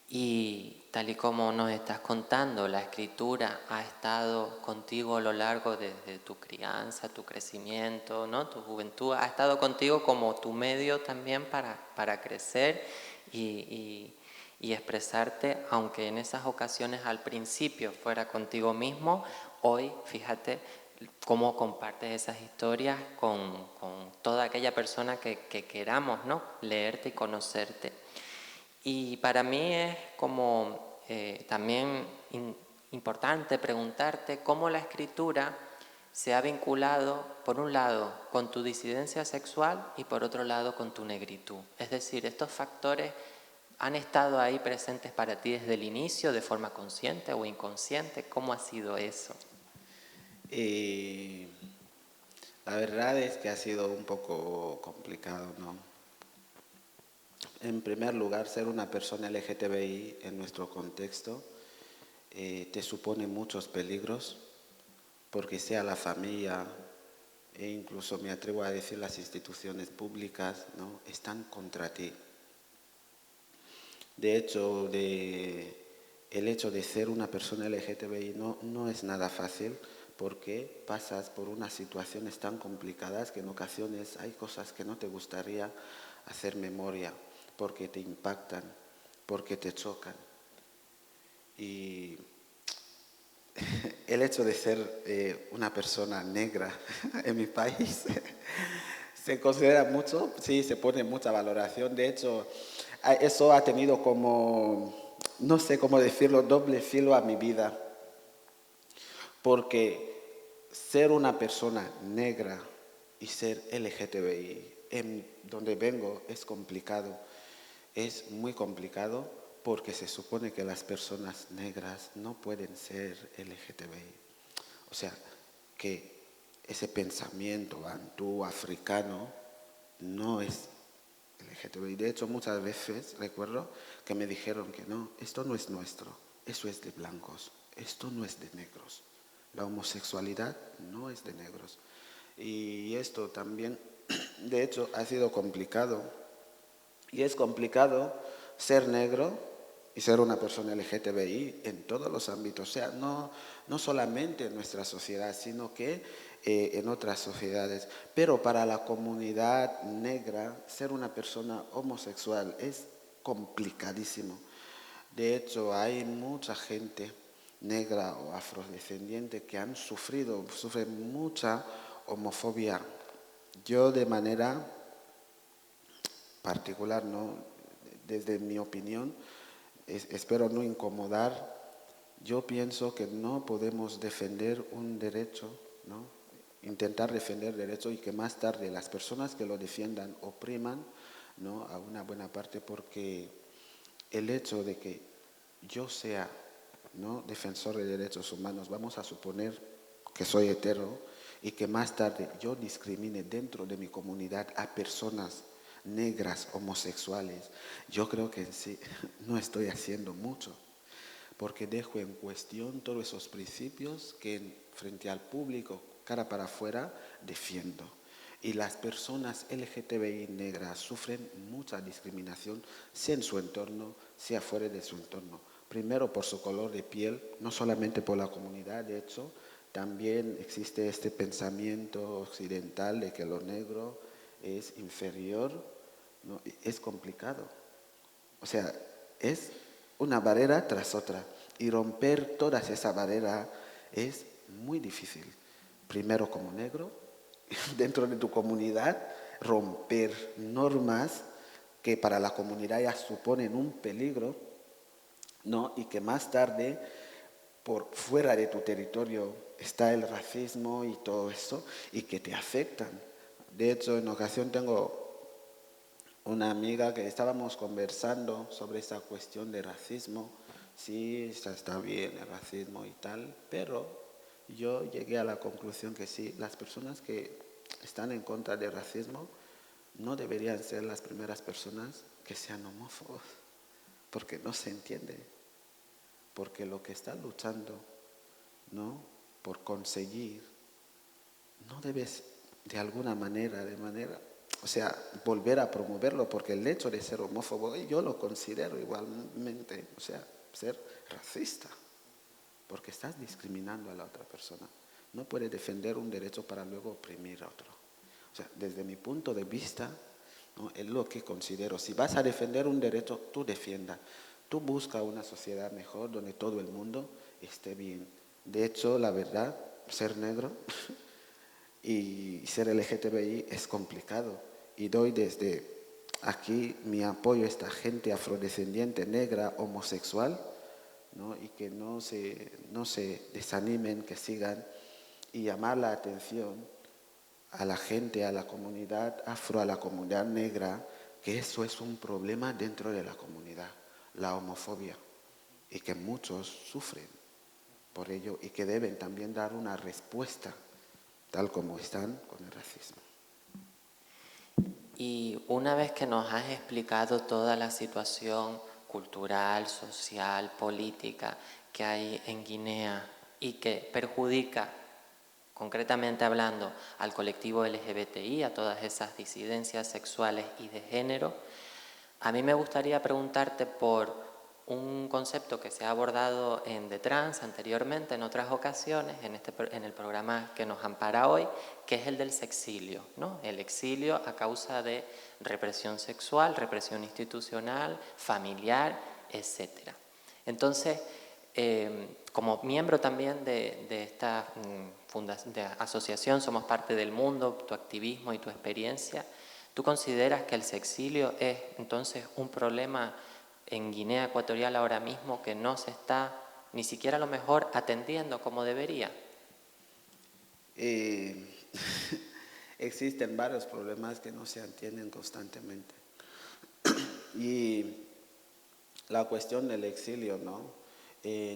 Y tal y como nos estás contando, la escritura ha estado contigo a lo largo de tu crianza, tu crecimiento, ¿no? Tu juventud, ha estado contigo como tu medio también para crecer y expresarte, aunque en esas ocasiones al principio fuera contigo mismo. Hoy, fíjate, cómo compartes esas historias con toda aquella persona que queramos, ¿no? Leerte y conocerte. Y para mí es como también importante preguntarte cómo la escritura se ha vinculado, por un lado, con tu disidencia sexual y por otro lado, con tu negritud. Es decir, estos factores han estado ahí presentes para ti desde el inicio, de forma consciente o inconsciente. ¿Cómo ha sido eso? La verdad es que ha sido un poco complicado, ¿no? En primer lugar, ser una persona LGTBI en nuestro contexto te supone muchos peligros, porque sea la familia e incluso me atrevo a decir las instituciones públicas, ¿no? Están contra ti. De hecho, el hecho de ser una persona LGTBI no es nada fácil, porque pasas por unas situaciones tan complicadas que en ocasiones hay cosas que no te gustaría hacer memoria, porque te impactan, porque te chocan. Y el hecho de ser una persona negra en mi país se considera mucho, sí, se pone mucha valoración. De hecho, eso ha tenido como, no sé cómo decirlo, doble filo a mi vida. Porque ser una persona negra y ser LGTBI en donde vengo es complicado. Es muy complicado porque se supone que las personas negras no pueden ser LGTBI. O sea, que ese pensamiento bantú, africano, no es LGTBI. De hecho, muchas veces recuerdo que me dijeron que no, esto no es nuestro, eso es de blancos, esto no es de negros. La homosexualidad no es de negros. Y esto también, de hecho, ha sido complicado. Y es complicado ser negro y ser una persona LGTBI en todos los ámbitos. O sea, no solamente en nuestra sociedad, sino que en otras sociedades. Pero para la comunidad negra, ser una persona homosexual es complicadísimo. De hecho, hay mucha gente negra o afrodescendiente que sufren mucha homofobia. Yo de manera particular, ¿no? Desde mi opinión, espero no incomodar, yo pienso que no podemos defender un derecho, ¿no? Intentar defender derecho y que más tarde las personas que lo defiendan opriman, ¿no? A una buena parte, porque el hecho de que yo sea, ¿no?, defensor de derechos humanos, vamos a suponer que soy hetero y que más tarde yo discrimine dentro de mi comunidad a personas negras, homosexuales, yo creo que en sí no estoy haciendo mucho, porque dejo en cuestión todos esos principios que frente al público, cara para afuera, defiendo. Y las personas LGTBI negras sufren mucha discriminación, sea en su entorno, sea fuera de su entorno. Primero por su color de piel, no solamente por la comunidad, de hecho, también existe este pensamiento occidental de que lo negro es inferior, ¿no? Es complicado. O sea, es una barrera tras otra. Y romper todas esas barreras es muy difícil. Primero como negro, dentro de tu comunidad, romper normas que para la comunidad ya suponen un peligro, ¿no? Y que más tarde, por fuera de tu territorio, está el racismo y todo eso, y que te afectan. De hecho, en ocasión tengo una amiga que estábamos conversando sobre esa cuestión de racismo. Sí, está bien el racismo y tal, pero yo llegué a la conclusión que sí, las personas que están en contra del racismo no deberían ser las primeras personas que sean homófobos, porque no se entiende, porque lo que están luchando, ¿no?, por conseguir, no debes de alguna manera, o sea, volver a promoverlo, porque el hecho de ser homófobo, yo lo considero igualmente, o sea, ser racista, porque estás discriminando a la otra persona. No puedes defender un derecho para luego oprimir a otro. O sea, desde mi punto de vista, ¿no?, es lo que considero. Si vas a defender un derecho, tú defienda. Tú busca una sociedad mejor donde todo el mundo esté bien. De hecho, la verdad, ser negro y ser LGTBI es complicado. Y doy desde aquí mi apoyo a esta gente afrodescendiente, negra, homosexual, ¿no? Y que no se desanimen, que sigan, y llamar la atención a la gente, a la comunidad afro, a la comunidad negra, que eso es un problema dentro de la comunidad, la homofobia, y que muchos sufren por ello y que deben también dar una respuesta, tal como están con el racismo. Y una vez que nos has explicado toda la situación cultural, social, política que hay en Guinea y que perjudica, concretamente hablando, al colectivo LGBTI, a todas esas disidencias sexuales y de género, a mí me gustaría preguntarte por un concepto que se ha abordado en The Trans anteriormente en otras ocasiones, en el programa que nos ampara hoy, que es el del sexilio, ¿no? El exilio a causa de represión sexual, represión institucional, familiar, etc. Entonces, como miembro también de esta asociación, somos parte del mundo, tu activismo y tu experiencia, ¿tú consideras que el sexilio es entonces un problema en Guinea Ecuatorial ahora mismo que no se está ni siquiera a lo mejor atendiendo como debería? Existen varios problemas que no se atienden constantemente. Y la cuestión del exilio, ¿no?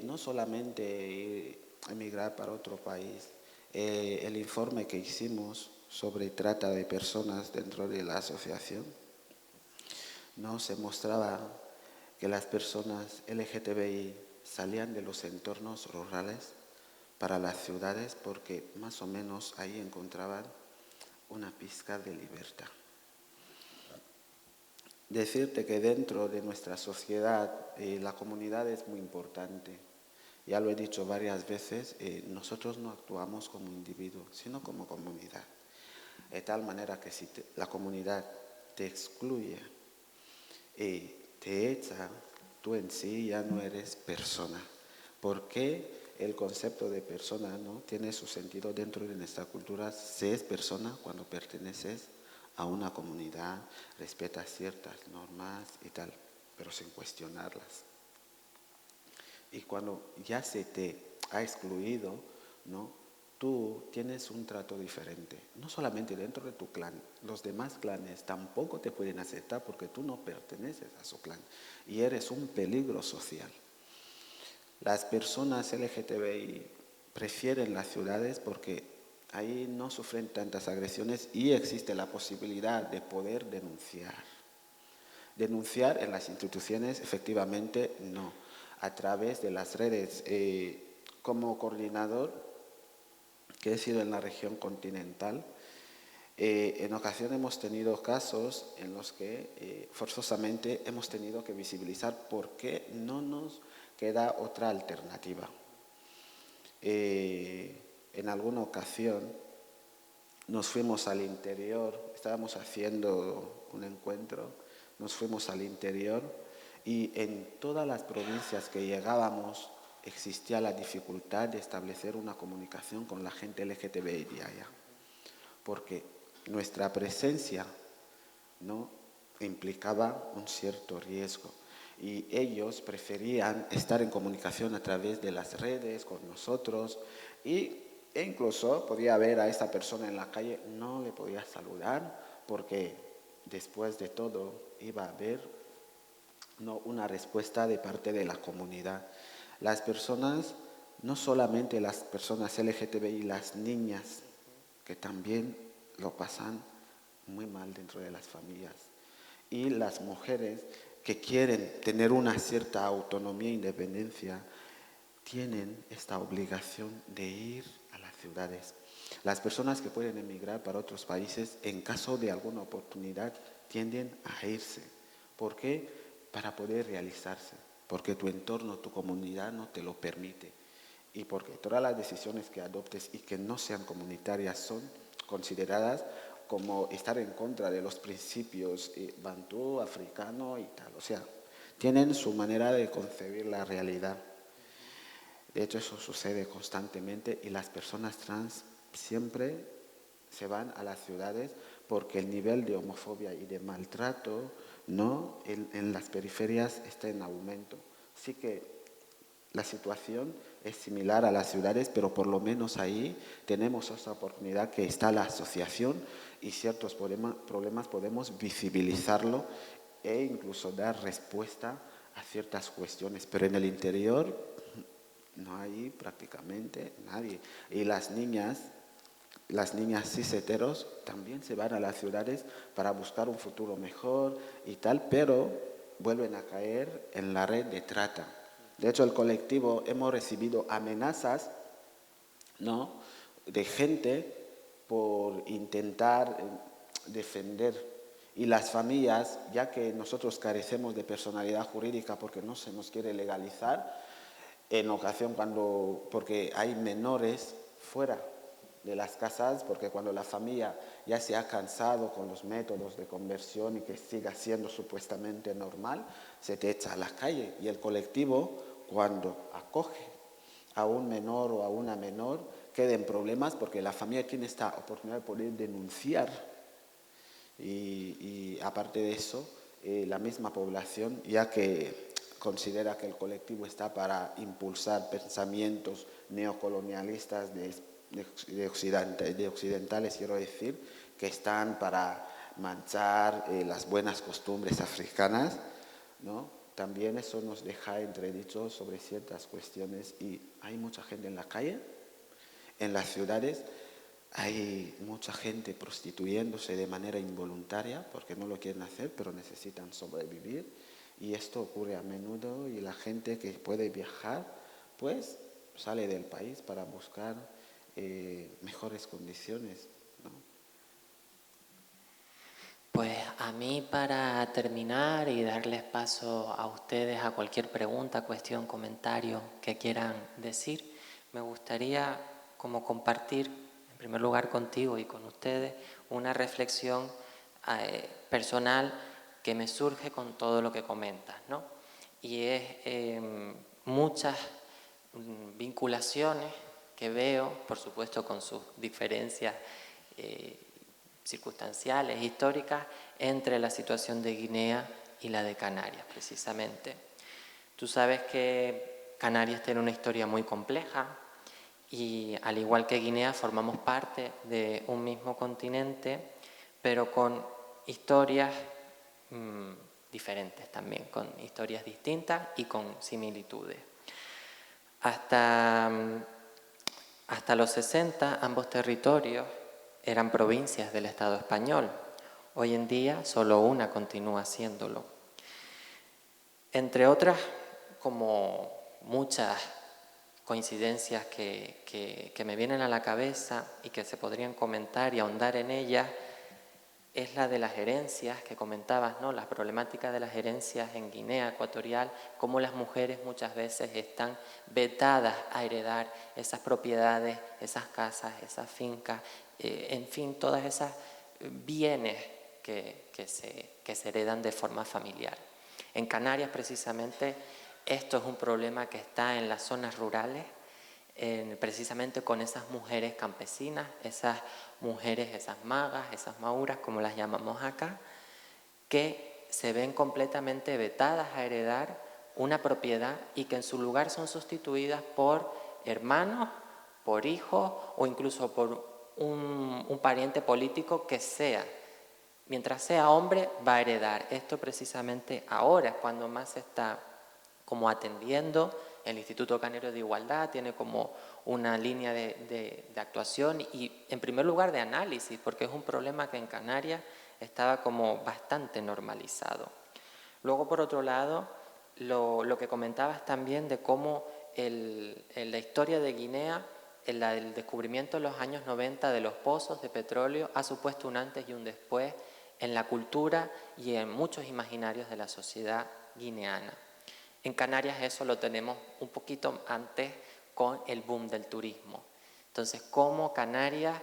No solamente emigrar para otro país. El informe que hicimos sobre trata de personas dentro de la asociación, ¿no? Se mostraba que las personas LGTBI salían de los entornos rurales para las ciudades porque más o menos ahí encontraban una pizca de libertad. Decirte que dentro de nuestra sociedad la comunidad es muy importante. Ya lo he dicho varias veces, nosotros no actuamos como individuos, sino como comunidad. De tal manera que si la comunidad te excluye, te echa, tú en sí ya no eres persona. Porque el concepto de persona, ¿no? Tiene su sentido dentro de nuestra cultura. Se es persona cuando perteneces a una comunidad, respetas ciertas normas y tal, pero sin cuestionarlas. Y cuando ya se te ha excluido, ¿no? Tú tienes un trato diferente, no solamente dentro de tu clan, los demás clanes tampoco te pueden aceptar porque tú no perteneces a su clan y eres un peligro social. Las personas LGTBI prefieren las ciudades porque ahí no sufren tantas agresiones y existe la posibilidad de poder denunciar. Denunciar en las instituciones, efectivamente, no. A través de las redes, como coordinador, que he sido en la región continental, en ocasiones hemos tenido casos en los que forzosamente hemos tenido que visibilizar por qué no nos queda otra alternativa. En alguna ocasión nos fuimos al interior, estábamos haciendo un encuentro, nos fuimos al interior y en todas las provincias que llegábamos existía la dificultad de establecer una comunicación con la gente LGTBI de allá, porque nuestra presencia, ¿no?, implicaba un cierto riesgo y ellos preferían estar en comunicación a través de las redes con nosotros e incluso podía ver a esta persona en la calle, no le podía saludar porque después de todo iba a haber, ¿no?, una respuesta de parte de la comunidad. Las personas, no solamente las personas LGTBI, las niñas que también lo pasan muy mal dentro de las familias, y las mujeres que quieren tener una cierta autonomía e independencia tienen esta obligación de ir a las ciudades. Las personas que pueden emigrar para otros países, en caso de alguna oportunidad, tienden a irse. ¿Por qué? Para poder realizarse, porque tu entorno, tu comunidad no te lo permite y porque todas las decisiones que adoptes y que no sean comunitarias son consideradas como estar en contra de los principios bantú, africano y tal. O sea, tienen su manera de concebir la realidad. De hecho, eso sucede constantemente y las personas trans siempre se van a las ciudades porque el nivel de homofobia y de maltrato, ¿no?, en las periferias está en aumento. Sí que la situación es similar a las ciudades, pero por lo menos ahí tenemos esa oportunidad que está la asociación y ciertos problemas podemos visibilizarlo e incluso dar respuesta a ciertas cuestiones. Pero en el interior no hay prácticamente nadie. Y las niñas cis heteros también se van a las ciudades para buscar un futuro mejor y tal, pero vuelven a caer en la red de trata. De hecho, el colectivo hemos recibido amenazas, ¿no?, de gente por intentar defender. Y las familias, ya que nosotros carecemos de personalidad jurídica porque no se nos quiere legalizar, en ocasión porque hay menores fuera de las casas, porque cuando la familia ya se ha cansado con los métodos de conversión y que siga siendo supuestamente normal, se te echa a la calle. Y el colectivo, cuando acoge a un menor o a una menor, queda en problemas porque la familia tiene esta oportunidad de poder denunciar. Y aparte de eso, la misma población, ya que considera que el colectivo está para impulsar pensamientos neocolonialistas de occidentales, quiero decir, que están para manchar las buenas costumbres africanas, ¿no? También eso nos deja entredichos sobre ciertas cuestiones y hay mucha gente en la calle, en las ciudades. Hay mucha gente prostituyéndose de manera involuntaria porque no lo quieren hacer, pero necesitan sobrevivir. Y esto ocurre a menudo y la gente que puede viajar, pues sale del país para buscar mejores condiciones, ¿no? Pues a mí, para terminar y darles paso a ustedes a cualquier pregunta, cuestión, comentario que quieran decir, me gustaría como compartir, en primer lugar contigo y con ustedes, una reflexión personal que me surge con todo lo que comentas, ¿no? Y es muchas vinculaciones que veo, por supuesto con sus diferencias circunstanciales, históricas, entre la situación de Guinea y la de Canarias, precisamente. Tú sabes que Canarias tiene una historia muy compleja y, al igual que Guinea, formamos parte de un mismo continente, pero con historias diferentes también, con historias distintas y con similitudes. Hasta los 60, ambos territorios eran provincias del Estado español. Hoy en día solo una continúa siéndolo. Entre otras, como muchas coincidencias que me vienen a la cabeza y que se podrían comentar y ahondar en ellas, es la de las herencias que comentabas, ¿no? Las problemáticas de las herencias en Guinea Ecuatorial, cómo las mujeres muchas veces están vetadas a heredar esas propiedades, esas casas, esas fincas, en fin, todas esas bienes que se heredan de forma familiar. En Canarias, precisamente, esto es un problema que está en las zonas rurales, precisamente con esas mujeres campesinas, esas mujeres, esas magas, esas mauras, como las llamamos acá, que se ven completamente vetadas a heredar una propiedad y que en su lugar son sustituidas por hermanos, por hijos o incluso por un pariente político que sea. Mientras sea hombre, va a heredar. Esto precisamente ahora es cuando más se está como atendiendo. El Instituto Canario de Igualdad tiene como una línea de actuación y, en primer lugar, de análisis, porque es un problema que en Canarias estaba como bastante normalizado. Luego, por otro lado, lo que comentabas también de cómo en la historia de Guinea, el descubrimiento en los años 90 de los pozos de petróleo ha supuesto un antes y un después en la cultura y en muchos imaginarios de la sociedad guineana. En Canarias eso lo tenemos un poquito antes con el boom del turismo. Entonces, cómo Canarias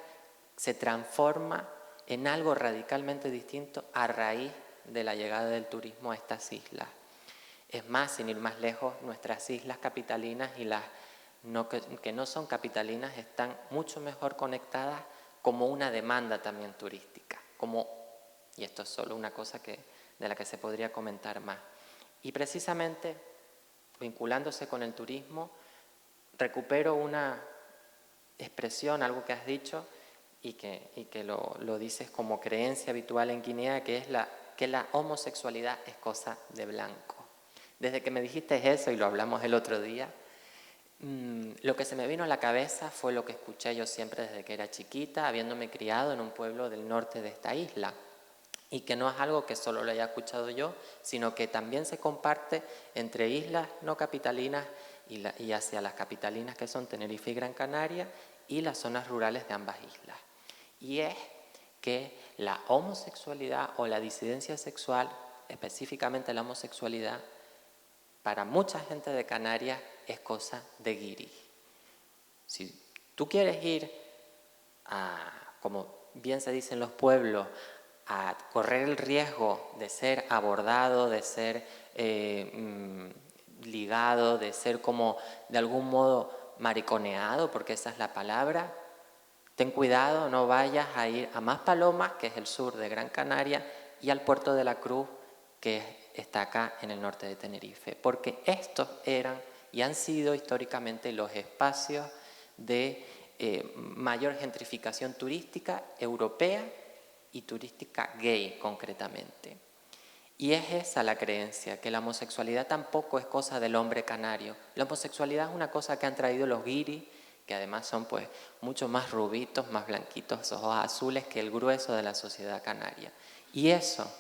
se transforma en algo radicalmente distinto a raíz de la llegada del turismo a estas islas. Es más, sin ir más lejos, nuestras islas capitalinas y las que no son capitalinas están mucho mejor conectadas como una demanda también turística, y esto es solo una cosa de la que se podría comentar más. Y precisamente, vinculándose con el turismo, recupero una expresión, algo que has dicho y que lo dices como creencia habitual en Guinea, que es que la homosexualidad es cosa de blanco. Desde que me dijiste eso, y lo hablamos el otro día, lo que se me vino a la cabeza fue lo que escuché yo siempre desde que era chiquita, habiéndome criado en un pueblo del norte de esta isla, y que no es algo que solo lo haya escuchado yo, sino que también se comparte entre islas no capitalinas y hacia las capitalinas, que son Tenerife y Gran Canaria, y las zonas rurales de ambas islas. Y es que la homosexualidad o la disidencia sexual, específicamente la homosexualidad, para mucha gente de Canarias es cosa de guiri. Si tú quieres ir como bien se dice en los pueblos, a correr el riesgo de ser abordado, de ser ligado, de ser como de algún modo mariconeado, porque esa es la palabra, ten cuidado, no vayas a ir a Maspalomas, que es el sur de Gran Canaria, y al Puerto de la Cruz, que está acá en el norte de Tenerife, porque estos eran y han sido históricamente los espacios de mayor gentrificación turística europea y turística gay concretamente. Y es esa la creencia, que la homosexualidad tampoco es cosa del hombre canario. La homosexualidad es una cosa que han traído los guiris, que además son pues mucho más rubitos, más blanquitos, ojos azules que el grueso de la sociedad canaria. Y eso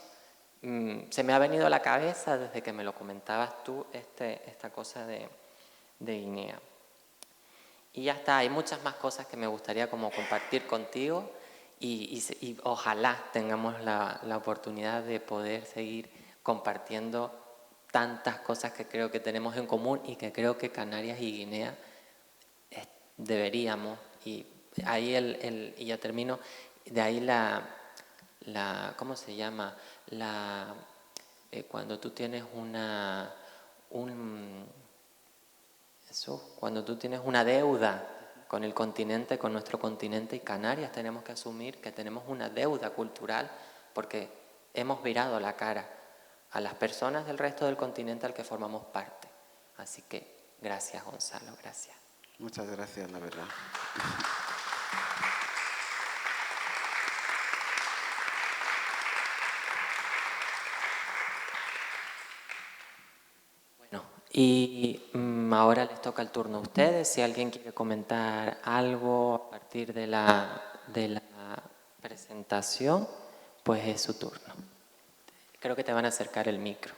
se me ha venido a la cabeza desde que me lo comentabas tú, esta cosa de Guinea. Y ya está, hay muchas más cosas que me gustaría como compartir contigo y ojalá tengamos la oportunidad de poder seguir compartiendo tantas cosas que creo que tenemos en común y que creo que Canarias y Guinea deberíamos. Y ahí y ya termino, de ahí ¿cómo se llama? Cuando tú tienes cuando tú tienes una deuda con el continente, con nuestro continente, y Canarias tenemos que asumir que tenemos una deuda cultural porque hemos virado la cara a las personas del resto del continente al que formamos parte. Así que gracias, Gonzalo, gracias. Muchas gracias, la verdad. Bueno, y ahora les toca el turno a ustedes. Si alguien quiere comentar algo a partir de la presentación, pues es su turno. Creo que te van a acercar el micro.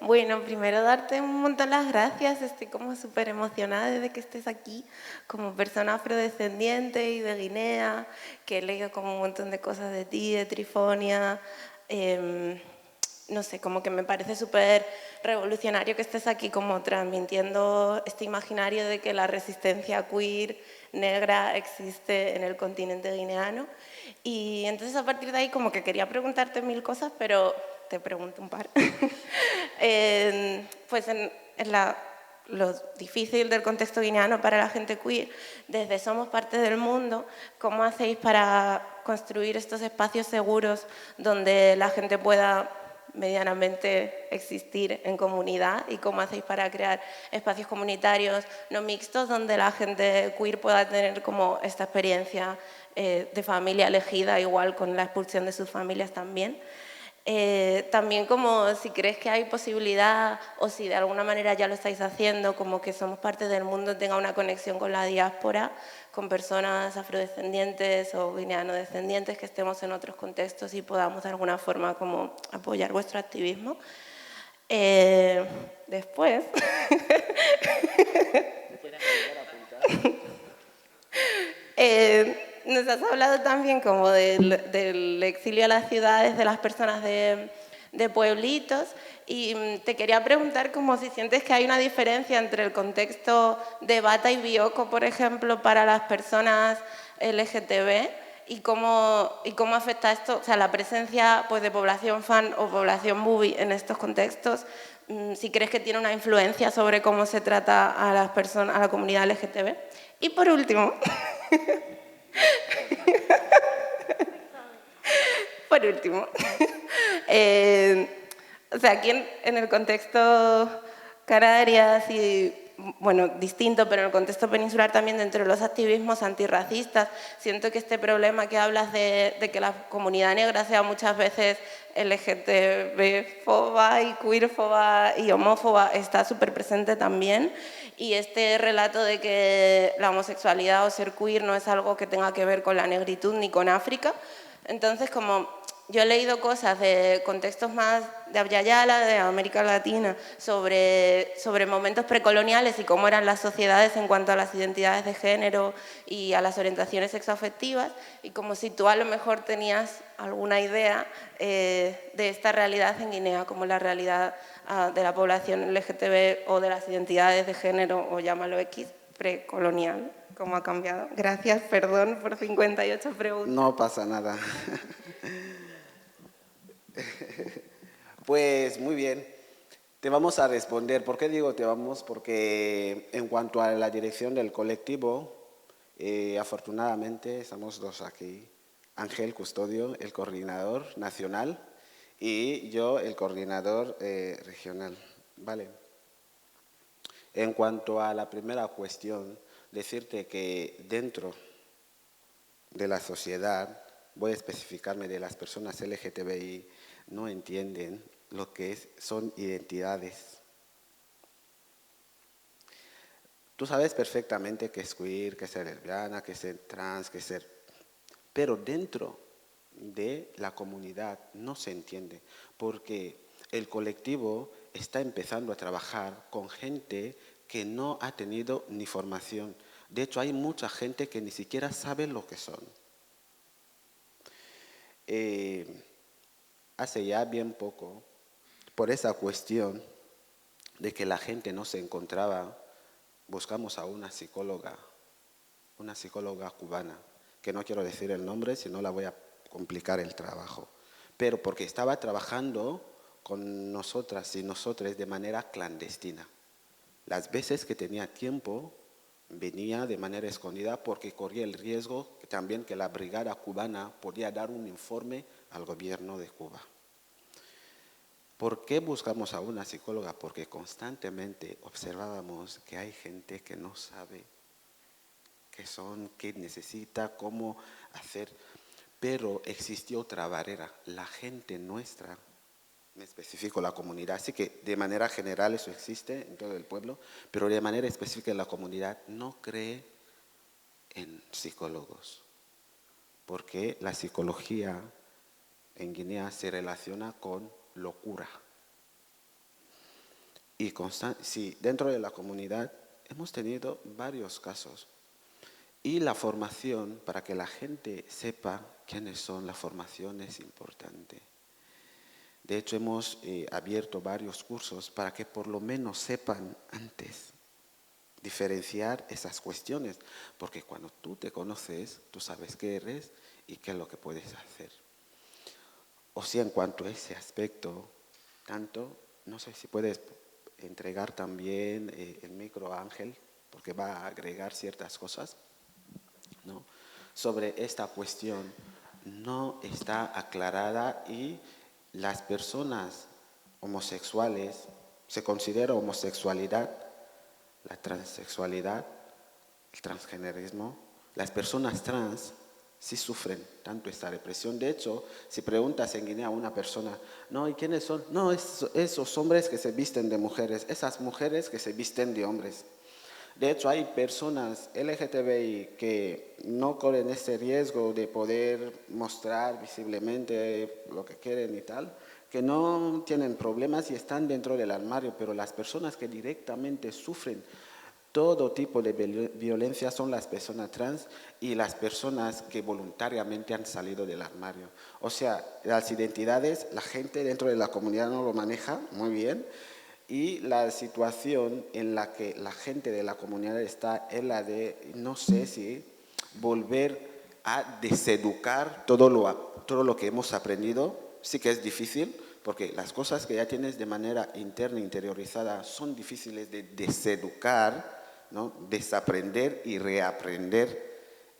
Bueno, primero darte un montón las gracias. Estoy como súper emocionada desde que estés aquí como persona afrodescendiente y de Guinea, que he leído como un montón de cosas de ti, de Trifonia. No sé, como que me parece súper revolucionario que estés aquí como transmitiendo este imaginario de que la resistencia queer negra existe en el continente guineano. Y entonces a partir de ahí como que quería preguntarte mil cosas, pero te pregunto un par. Pues lo difícil del contexto guineano para la gente queer, desde Somos Parte del Mundo, ¿cómo hacéis para construir estos espacios seguros donde la gente pueda medianamente existir en comunidad? ¿Y cómo hacéis para crear espacios comunitarios no mixtos donde la gente queer pueda tener como esta experiencia de familia elegida, igual con la expulsión de sus familias también? También como si crees que hay posibilidad o si de alguna manera ya lo estáis haciendo, como que Somos Parte del Mundo tenga una conexión con la diáspora, con personas afrodescendientes o guineano-descendientes que estemos en otros contextos y podamos de alguna forma como apoyar vuestro activismo. Después... Nos has hablado también como del exilio a las ciudades de las personas de pueblitos y te quería preguntar como si sientes que hay una diferencia entre el contexto de Bata y Bioko, por ejemplo, para las personas LGTB y cómo afecta esto, o sea, la presencia pues, de población fan o población movie en estos contextos, si crees que tiene una influencia sobre cómo se trata a las personas, a la comunidad LGTB. Y por último, o sea, aquí en el contexto Canarias y, bueno, distinto, pero en el contexto peninsular también dentro de los activismos antirracistas, siento que este problema que hablas de que la comunidad negra sea muchas veces LGTB-foba y queer-foba y homófoba está súper presente también. Y este relato de que la homosexualidad o ser queer no es algo que tenga que ver con la negritud ni con África. Entonces, como yo he leído cosas de contextos más de Abya Yala, de América Latina, sobre momentos precoloniales y cómo eran las sociedades en cuanto a las identidades de género y a las orientaciones sexoafectivas, y como si tú a lo mejor tenías alguna idea de esta realidad en Guinea, como la realidad de la población LGTB o de las identidades de género, o llámalo X, precolonial, cómo ha cambiado. Gracias, perdón por 58 preguntas. No pasa nada. Pues muy bien, te vamos a responder. ¿Por qué digo te vamos? Porque en cuanto a la dirección del colectivo, afortunadamente estamos dos aquí. Ángel Custodio, el coordinador nacional, y yo, el coordinador regional. Vale. En cuanto a la primera cuestión, decirte que dentro de la sociedad, voy a especificarme de las personas LGTBI, no entienden lo que son identidades. Tú sabes perfectamente qué es queer, qué es ser lesbiana, qué es ser trans, qué es ser... Pero dentro de la comunidad no se entiende, porque el colectivo está empezando a trabajar con gente que no ha tenido ni formación. De hecho, hay mucha gente que ni siquiera sabe lo que son. Hace ya bien poco, por esa cuestión de que la gente no se encontraba, buscamos a una psicóloga cubana, que no quiero decir el nombre, si no la voy a complicar el trabajo, pero porque estaba trabajando con nosotras y nosotros de manera clandestina. Las veces que tenía tiempo, venía de manera escondida porque corría el riesgo también que la brigada cubana podía dar un informe al gobierno de Cuba. ¿Por qué buscamos a una psicóloga? Porque constantemente observábamos que hay gente que no sabe qué son, qué necesita, cómo hacer. Pero existió otra barrera. La gente nuestra, me especifico la comunidad, así que de manera general eso existe en todo el pueblo, pero de manera específica en la comunidad no cree en psicólogos. Porque la psicología en Guinea se relaciona con locura. Y sí, dentro de la comunidad hemos tenido varios casos. Y la formación, para que la gente sepa quiénes son, la formación es importante. De hecho, hemos abierto varios cursos para que por lo menos sepan antes diferenciar esas cuestiones. Porque cuando tú te conoces, tú sabes qué eres y qué es lo que puedes hacer. O sea, en cuanto a ese aspecto, tanto, no sé si puedes entregar también el micro a Ángel, porque va a agregar ciertas cosas, ¿no? Sobre esta cuestión no está aclarada y las personas homosexuales, se considera homosexualidad, la transexualidad, el transgenerismo, las personas trans sí sufren tanto esta represión. De hecho, si preguntas en Guinea a una persona, no, ¿y quiénes son? No, esos hombres que se visten de mujeres, esas mujeres que se visten de hombres. De hecho, hay personas LGTBI que no corren ese riesgo de poder mostrar visiblemente lo que quieren y tal, que no tienen problemas y están dentro del armario, pero las personas que directamente sufren todo tipo de violencia son las personas trans y las personas que voluntariamente han salido del armario. O sea, las identidades, la gente dentro de la comunidad no lo maneja muy bien y la situación en la que la gente de la comunidad está es la de, no sé si volver a deseducar todo lo que hemos aprendido. Sí que es difícil, porque las cosas que ya tienes de manera interna, interiorizada, son difíciles de deseducar, ¿no? Desaprender y reaprender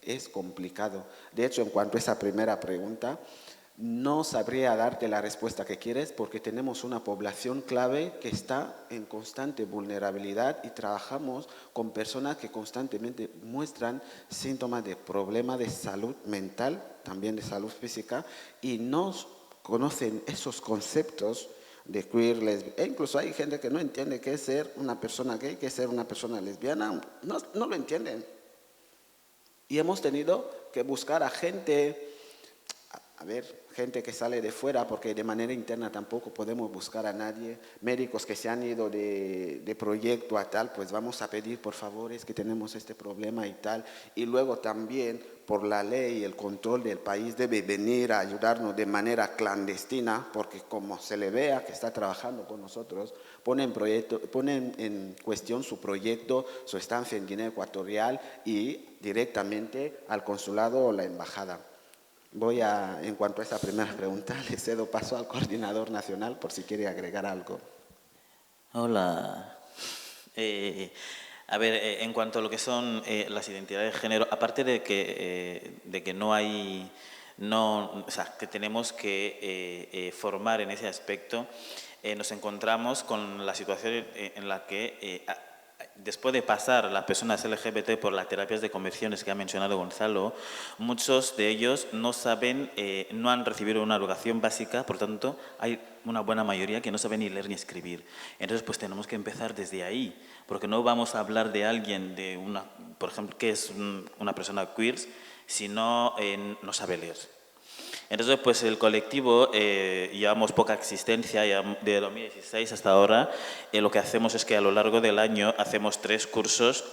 es complicado. De hecho, en cuanto a esa primera pregunta, no sabría darte la respuesta que quieres porque tenemos una población clave que está en constante vulnerabilidad y trabajamos con personas que constantemente muestran síntomas de problema de salud mental, también de salud física, y no conocen esos conceptos de queer, lesbiana. Incluso hay gente que no entiende qué es ser una persona gay, qué es ser una persona lesbiana, no lo entienden. Y hemos tenido que buscar a gente que sale de fuera, porque de manera interna tampoco podemos buscar a nadie, médicos que se han ido de proyecto a tal, pues vamos a pedir, por favor, es que tenemos este problema y tal. Y luego también, por la ley, el control del país debe venir a ayudarnos de manera clandestina, porque como se le vea que está trabajando con nosotros, ponen en cuestión su proyecto, su estancia en Guinea Ecuatorial y directamente al consulado o la embajada. En cuanto a esa primera pregunta, le cedo paso al coordinador nacional por si quiere agregar algo. Hola. En cuanto a lo que son las identidades de género, aparte de que no hay, o sea, que tenemos que formar en ese aspecto, nos encontramos con la situación en la que después de pasar las personas LGBT por las terapias de conversiones que ha mencionado Gonzalo, muchos de ellos no saben, no han recibido una educación básica, por tanto, hay una buena mayoría que no saben ni leer ni escribir. Entonces, pues tenemos que empezar desde ahí, porque no vamos a hablar de alguien, por ejemplo, que es una persona queer, si no sabe leer. Entonces, pues el colectivo, llevamos poca existencia, ya de 2016 hasta ahora. Lo que hacemos es que a lo largo del año hacemos 3 cursos,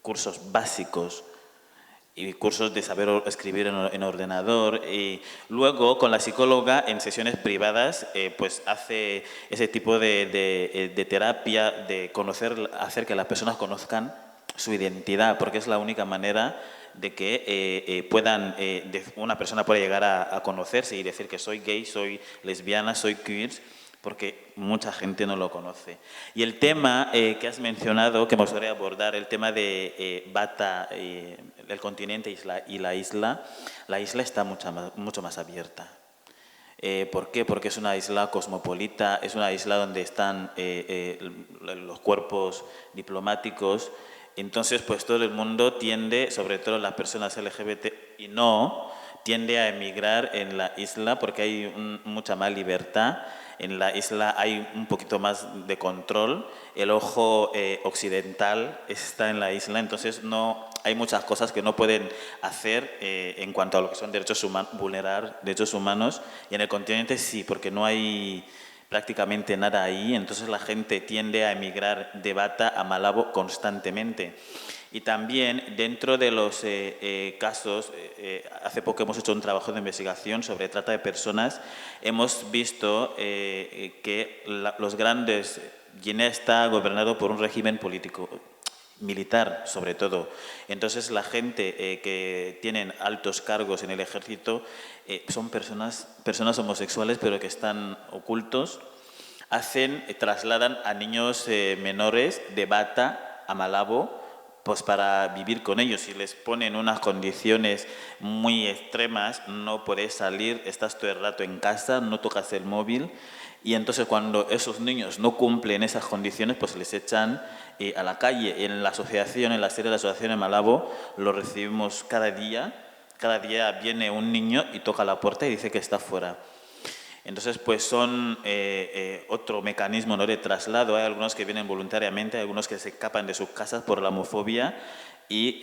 cursos básicos y cursos de saber escribir en ordenador. Y luego, con la psicóloga, en sesiones privadas, pues hace ese tipo de terapia, de hacer que las personas conozcan su identidad, porque es la única manera de que una persona pueda llegar a conocerse y decir que soy gay, soy lesbiana, soy queer, porque mucha gente no lo conoce. Y el tema que has mencionado, que me gustaría abordar, el tema de Bata, el continente y la isla está mucho más abierta. ¿Por qué? Porque es una isla cosmopolita, es una isla donde están los cuerpos diplomáticos. Entonces, pues todo el mundo tiende, sobre todo las personas LGBT y tiende a emigrar en la isla porque hay mucha más libertad. En la isla hay un poquito más de control. El ojo occidental está en la isla, entonces hay muchas cosas que no pueden hacer en cuanto a lo que son vulnerar derechos humanos. Y en el continente sí, porque no hay prácticamente nada ahí, entonces la gente tiende a emigrar de Bata a Malabo constantemente. Y también dentro de los casos, hace poco hemos hecho un trabajo de investigación sobre trata de personas, hemos visto que los grandes, Guinea está gobernado por un régimen político, militar sobre todo. Entonces la gente que tienen altos cargos en el ejército son personas homosexuales pero que están ocultos, trasladan a niños menores de Bata a Malabo pues para vivir con ellos y les ponen unas condiciones muy extremas, no puedes salir, estás todo el rato en casa, no tocas el móvil. Y entonces cuando esos niños no cumplen esas condiciones, pues les echan a la calle. En la asociación, en la sede de la asociación en Malabo, lo recibimos cada día. Cada día viene un niño y toca la puerta y dice que está fuera. Entonces, pues son otro mecanismo, ¿no?, de traslado. Hay algunos que vienen voluntariamente, hay algunos que se escapan de sus casas por la homofobia. Y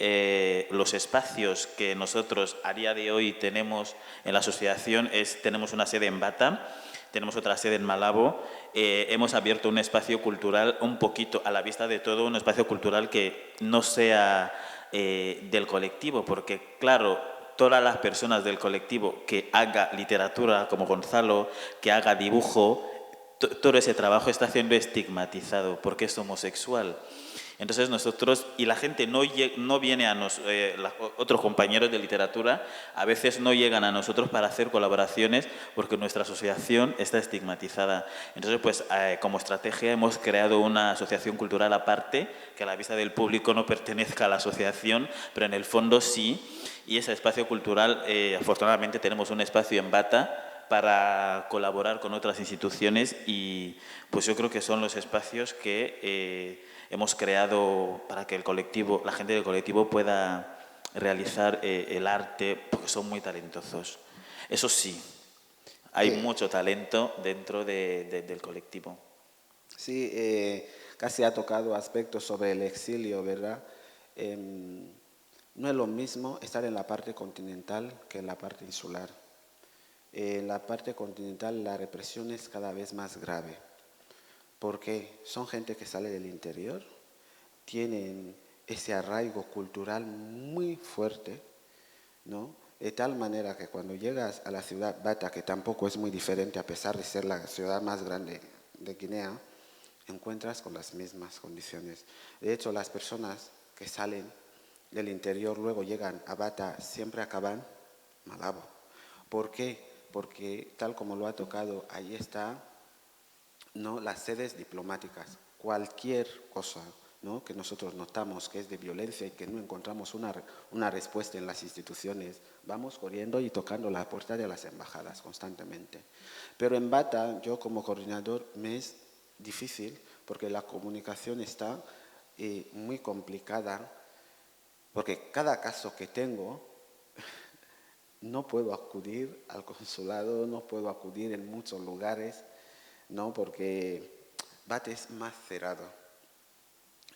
los espacios que nosotros a día de hoy tenemos en la asociación tenemos una sede en Bata, tenemos otra sede en Malabo. Hemos abierto un espacio cultural un poquito a la vista de todo, un espacio cultural que no sea del colectivo, porque claro, todas las personas del colectivo que haga literatura, como Gonzalo, que haga dibujo, todo ese trabajo está siendo estigmatizado porque es homosexual. Entonces nosotros, y la gente no viene a otros compañeros de literatura, a veces no llegan a nosotros para hacer colaboraciones porque nuestra asociación está estigmatizada. Entonces, pues como estrategia hemos creado una asociación cultural aparte, que a la vista del público no pertenezca a la asociación, pero en el fondo sí, y ese espacio cultural, afortunadamente tenemos un espacio en Bata para colaborar con otras instituciones y pues yo creo que son los espacios que hemos creado para que la gente del colectivo pueda realizar el arte, porque son muy talentosos. Eso sí, hay mucho talento dentro del colectivo. Sí, casi ha tocado aspectos sobre el exilio, ¿verdad? No es lo mismo estar en la parte continental que en la parte insular. En la parte continental la represión es cada vez más grave, porque son gente que sale del interior, tienen ese arraigo cultural muy fuerte, ¿no? De tal manera que cuando llegas a la ciudad Bata, que tampoco es muy diferente a pesar de ser la ciudad más grande de Guinea, encuentras con las mismas condiciones. De hecho, las personas que salen del interior luego llegan a Bata siempre acaban Malabo. ¿Por qué? Porque tal como lo ha tocado, ahí está, ¿no?, las sedes diplomáticas. Cualquier cosa, ¿no?, que nosotros notamos que es de violencia y que no encontramos una respuesta en las instituciones, vamos corriendo y tocando la puerta de las embajadas constantemente. Pero en Bata, yo como coordinador, me es difícil porque la comunicación está muy complicada, porque cada caso que tengo no puedo acudir al consulado, no puedo acudir en muchos lugares, ¿no?, porque Bata es más cerrado.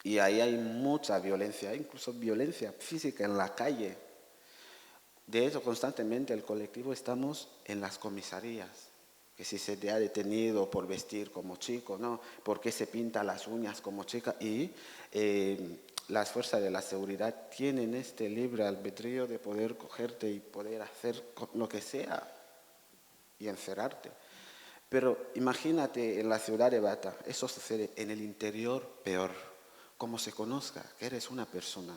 Y ahí hay mucha violencia, incluso violencia física en la calle. De hecho, constantemente el colectivo estamos en las comisarías, que si se te ha detenido por vestir como chico, ¿no?, por qué se pinta las uñas como chica, y las fuerzas de la seguridad tienen este libre albedrío de poder cogerte y poder hacer lo que sea y encerrarte. Pero imagínate en la ciudad de Bata, eso sucede en el interior peor. Como se conozca que eres una persona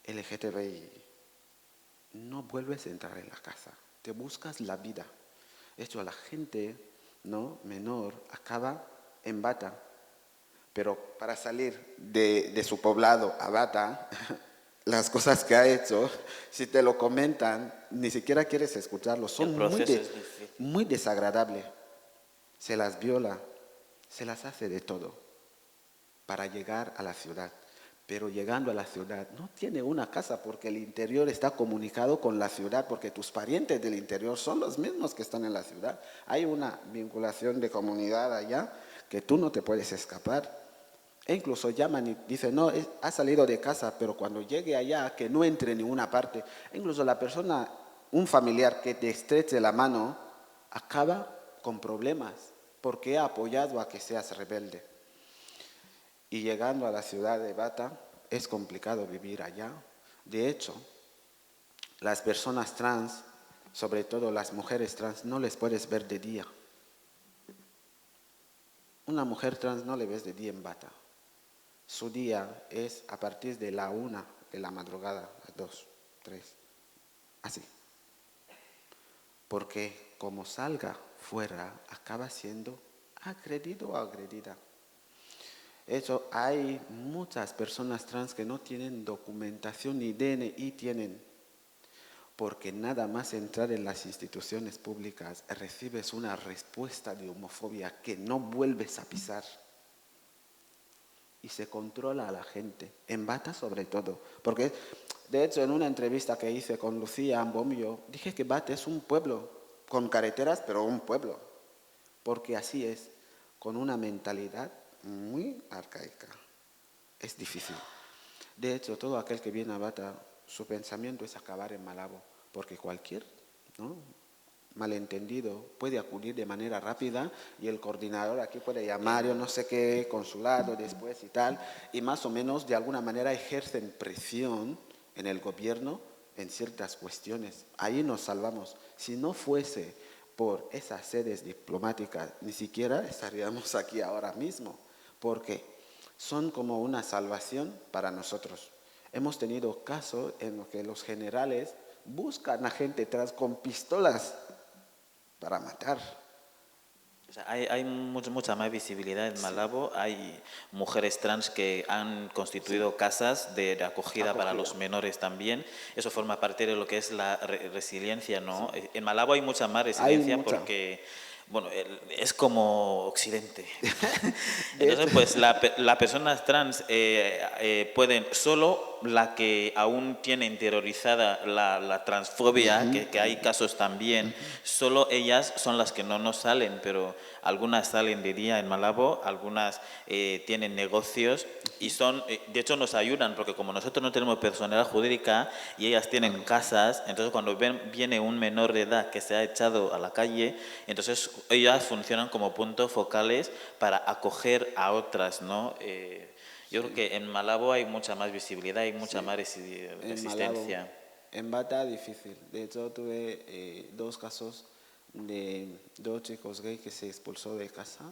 LGTBI, no vuelves a entrar en la casa, te buscas la vida. De hecho, la gente, ¿no?, menor acaba en Bata, pero para salir de su poblado a Bata, las cosas que ha hecho, si te lo comentan, ni siquiera quieres escucharlo, son muy desagradables. Se las viola, se las hace de todo para llegar a la ciudad. Pero llegando a la ciudad no tiene una casa porque el interior está comunicado con la ciudad, porque tus parientes del interior son los mismos que están en la ciudad. Hay una vinculación de comunidad allá que tú no te puedes escapar. E incluso llaman y dicen, no, ha salido de casa, pero cuando llegue allá, que no entre en ninguna parte. E incluso la persona, un familiar que te estreche la mano, acaba con problemas porque ha apoyado a que seas rebelde. Y llegando a la ciudad de Bata, es complicado vivir allá. De hecho, las personas trans, sobre todo las mujeres trans, no les puedes ver de día. Una mujer trans no le ves de día en Bata. Su día es a partir de la 1 de la madrugada, las 2, 3, así. Porque como salga fuera, acaba siendo agredido o agredida. De hecho, hay muchas personas trans que no tienen documentación ni DNI tienen, porque nada más entrar en las instituciones públicas recibes una respuesta de homofobia que no vuelves a pisar. Y se controla a la gente, en Bata sobre todo. Porque, de hecho, en una entrevista que hice con Lucía Ambomio, dije que Bata es un pueblo, con carreteras, pero un pueblo. Porque así es, con una mentalidad muy arcaica. Es difícil. De hecho, todo aquel que viene a Bata, su pensamiento es acabar en Malabo, porque cualquier, ¿no?, malentendido puede acudir de manera rápida y el coordinador aquí puede llamar, yo no sé qué, consulado después y tal, y más o menos de alguna manera ejercen presión en el gobierno en ciertas cuestiones. Ahí nos salvamos. Si no fuese por esas sedes diplomáticas, ni siquiera estaríamos aquí ahora mismo, porque son como una salvación para nosotros. Hemos tenido casos en los que los generales buscan a gente trans con pistolas para matar. O sea, hay mucha más visibilidad en Malabo. Hay mujeres trans que han constituido casas de acogida para los menores también. Eso forma parte de lo que es la resiliencia, ¿no? Sí. En Malabo hay mucha más resiliencia porque, bueno, es como Occidente. Entonces, pues las personas trans pueden, solo la que aún tiene interiorizada la transfobia, que hay casos también, solo ellas son las que no nos salen, pero algunas salen de día en Malabo, algunas tienen negocios y son, de hecho nos ayudan, porque como nosotros no tenemos personalidad jurídica y ellas tienen casas, entonces cuando viene un menor de edad que se ha echado a la calle, entonces ellas funcionan como puntos focales para acoger a otras, ¿no? Yo creo que en Malabo hay mucha más visibilidad y mucha más resistencia. En Bata difícil. De hecho tuve 2 casos de 2 chicos gay que se expulsó de casa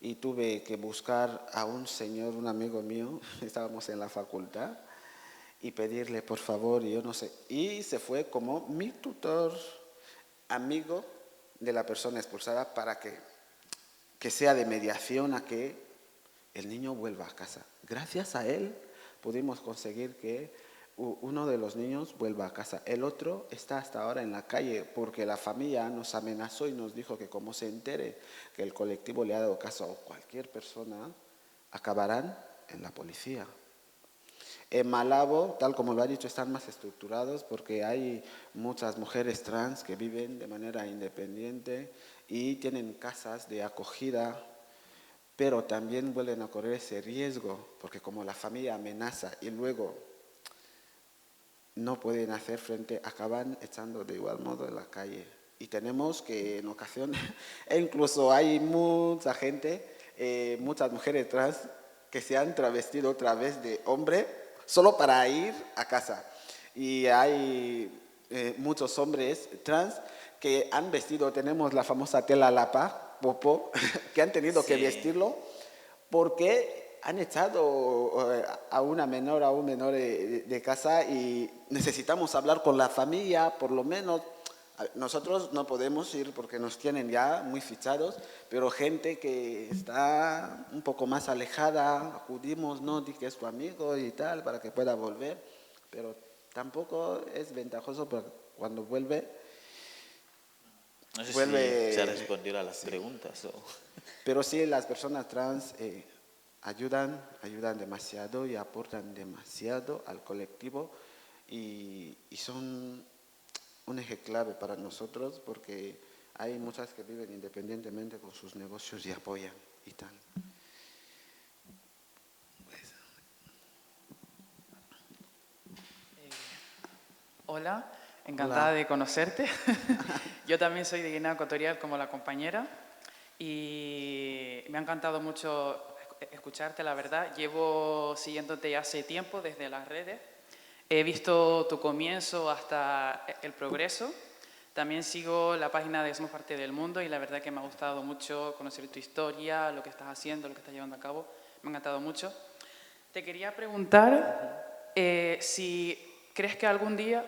y tuve que buscar a un señor, un amigo mío, estábamos en la facultad, y pedirle por favor, y yo no sé, y se fue como mi tutor, amigo de la persona expulsada, para que sea de mediación a que el niño vuelva a casa. Gracias a él pudimos conseguir que uno de los niños vuelva a casa. El otro está hasta ahora en la calle porque la familia nos amenazó y nos dijo que como se entere que el colectivo le ha dado caso a cualquier persona, acabarán en la policía. En Malabo, tal como lo ha dicho, están más estructurados porque hay muchas mujeres trans que viven de manera independiente y tienen casas de acogida, pero también vuelven a correr ese riesgo porque como la familia amenaza y luego no pueden hacer frente, acaban echando de igual modo en la calle. Y tenemos que en ocasiones, e incluso hay mucha gente, muchas mujeres trans que se han travestido otra vez de hombre solo para ir a casa. Y hay muchos hombres trans que han vestido, tenemos la famosa tela lapa, popo, que han tenido que vestirlo porque han echado a una menor, a un menor de casa y necesitamos hablar con la familia, por lo menos. Nosotros no podemos ir porque nos tienen ya muy fichados, pero gente que está un poco más alejada, acudimos, no, di que es tu amigo y tal, para que pueda volver, pero tampoco es ventajoso porque cuando vuelve... No sé si se ha respondido a las preguntas. Pero sí, las personas trans... ayudan demasiado y aportan demasiado al colectivo y son un eje clave para nosotros porque hay muchas que viven independientemente con sus negocios y apoyan y tal. Hola, encantada de conocerte. Yo también soy de Guinea Ecuatorial como la compañera y me ha encantado mucho escucharte, la verdad. Llevo siguiéndote hace tiempo desde las redes. He visto tu comienzo hasta el progreso. También sigo la página de Somos Parte del Mundo y la verdad que me ha gustado mucho conocer tu historia, lo que estás haciendo, lo que estás llevando a cabo. Me ha encantado mucho. Te quería preguntar si crees que algún día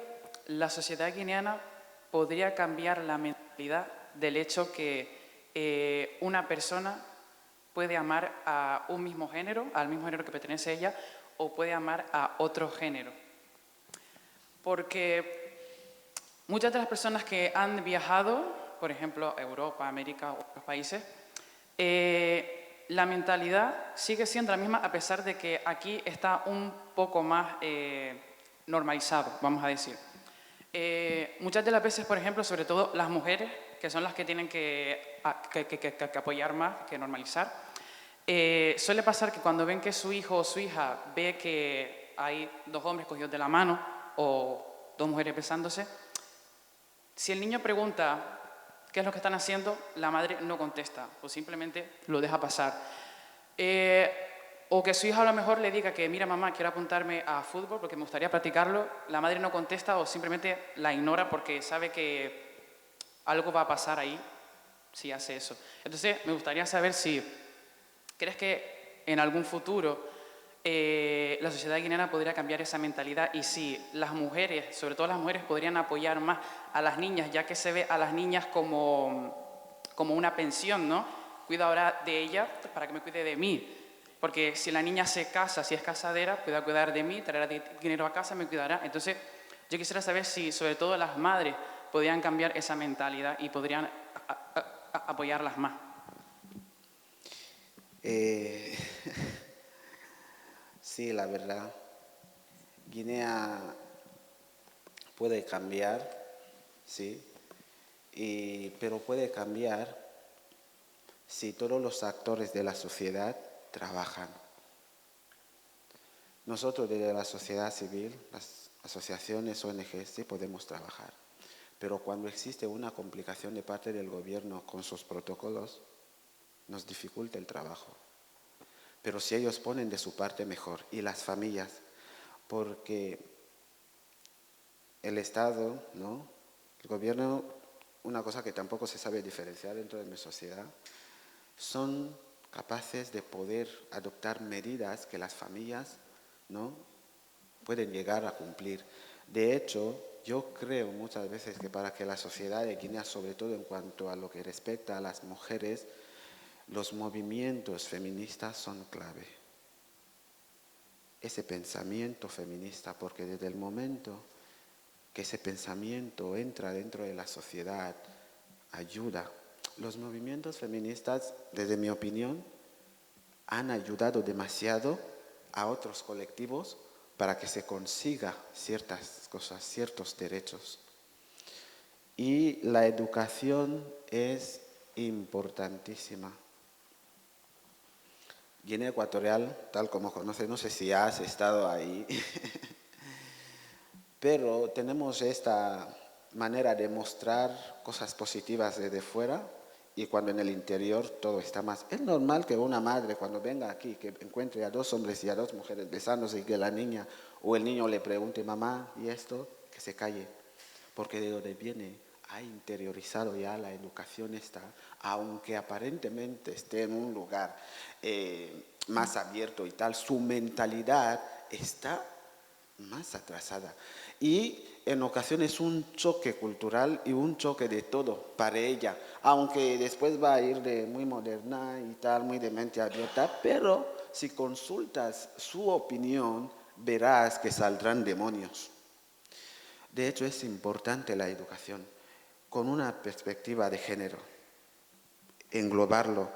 la sociedad guineana podría cambiar la mentalidad del hecho que una persona puede amar a un mismo género, al mismo género que pertenece a ella, o puede amar a otro género. Porque muchas de las personas que han viajado, por ejemplo, a Europa, América o otros países, la mentalidad sigue siendo la misma a pesar de que aquí está un poco más normalizado, vamos a decir. Muchas de las veces, por ejemplo, sobre todo las mujeres, que son las que tienen que apoyar más, que normalizar, suele pasar que cuando ven que su hijo o su hija ve que hay 2 hombres cogidos de la mano o 2 mujeres besándose, si el niño pregunta qué es lo que están haciendo, la madre no contesta o simplemente lo deja pasar. O que su hija a lo mejor le diga que mira mamá, quiero apuntarme a fútbol porque me gustaría practicarlo, la madre no contesta o simplemente la ignora porque sabe que algo va a pasar ahí si hace eso. Entonces, me gustaría saber si crees que en algún futuro la sociedad guineana podría cambiar esa mentalidad y si las mujeres, sobre todo las mujeres, podrían apoyar más a las niñas, ya que se ve a las niñas como una pensión, ¿no? Cuido ahora de ella para que me cuide de mí. Porque si la niña se casa, si es casadera, puede cuidar de mí, traerá dinero a casa, me cuidará. Entonces, yo quisiera saber si, sobre todo las madres, podrían cambiar esa mentalidad y podrían apoyarlas más. Sí, la verdad. Guinea puede cambiar, sí, pero puede cambiar si todos los actores de la sociedad trabajan. Nosotros desde la sociedad civil, las asociaciones, ONGs, sí podemos trabajar. Pero cuando existe una complicación de parte del gobierno con sus protocolos, nos dificulta el trabajo. Pero si ellos ponen de su parte, mejor. Y las familias, porque el Estado, ¿no? El gobierno, una cosa que tampoco se sabe diferenciar dentro de mi sociedad, son capaces de poder adoptar medidas que las familias, ¿no?, pueden llegar a cumplir. De hecho, yo creo muchas veces que para que la sociedad de Guinea, sobre todo en cuanto a lo que respecta a las mujeres, los movimientos feministas son clave. Ese pensamiento feminista, porque desde el momento que ese pensamiento entra dentro de la sociedad, ayuda. Los movimientos feministas, desde mi opinión, han ayudado demasiado a otros colectivos para que se consiga ciertas cosas, ciertos derechos. Y la educación es importantísima. Guinea Ecuatorial, tal como conoces, no sé si has estado ahí, pero tenemos esta manera de mostrar cosas positivas desde fuera y cuando en el interior todo está más. Es normal que una madre cuando venga aquí, que encuentre a dos hombres y a dos mujeres besándose y que la niña o el niño le pregunte, mamá, ¿y esto? Que se calle, porque de donde viene ha interiorizado ya la educación esta, aunque aparentemente esté en un lugar más abierto y tal, su mentalidad está más atrasada. Y en ocasiones un choque cultural y un choque de todo para ella, aunque después va a ir de muy moderna y tal, muy de mente abierta, pero si consultas su opinión, verás que saldrán demonios. De hecho, es importante la educación con una perspectiva de género, englobarlo,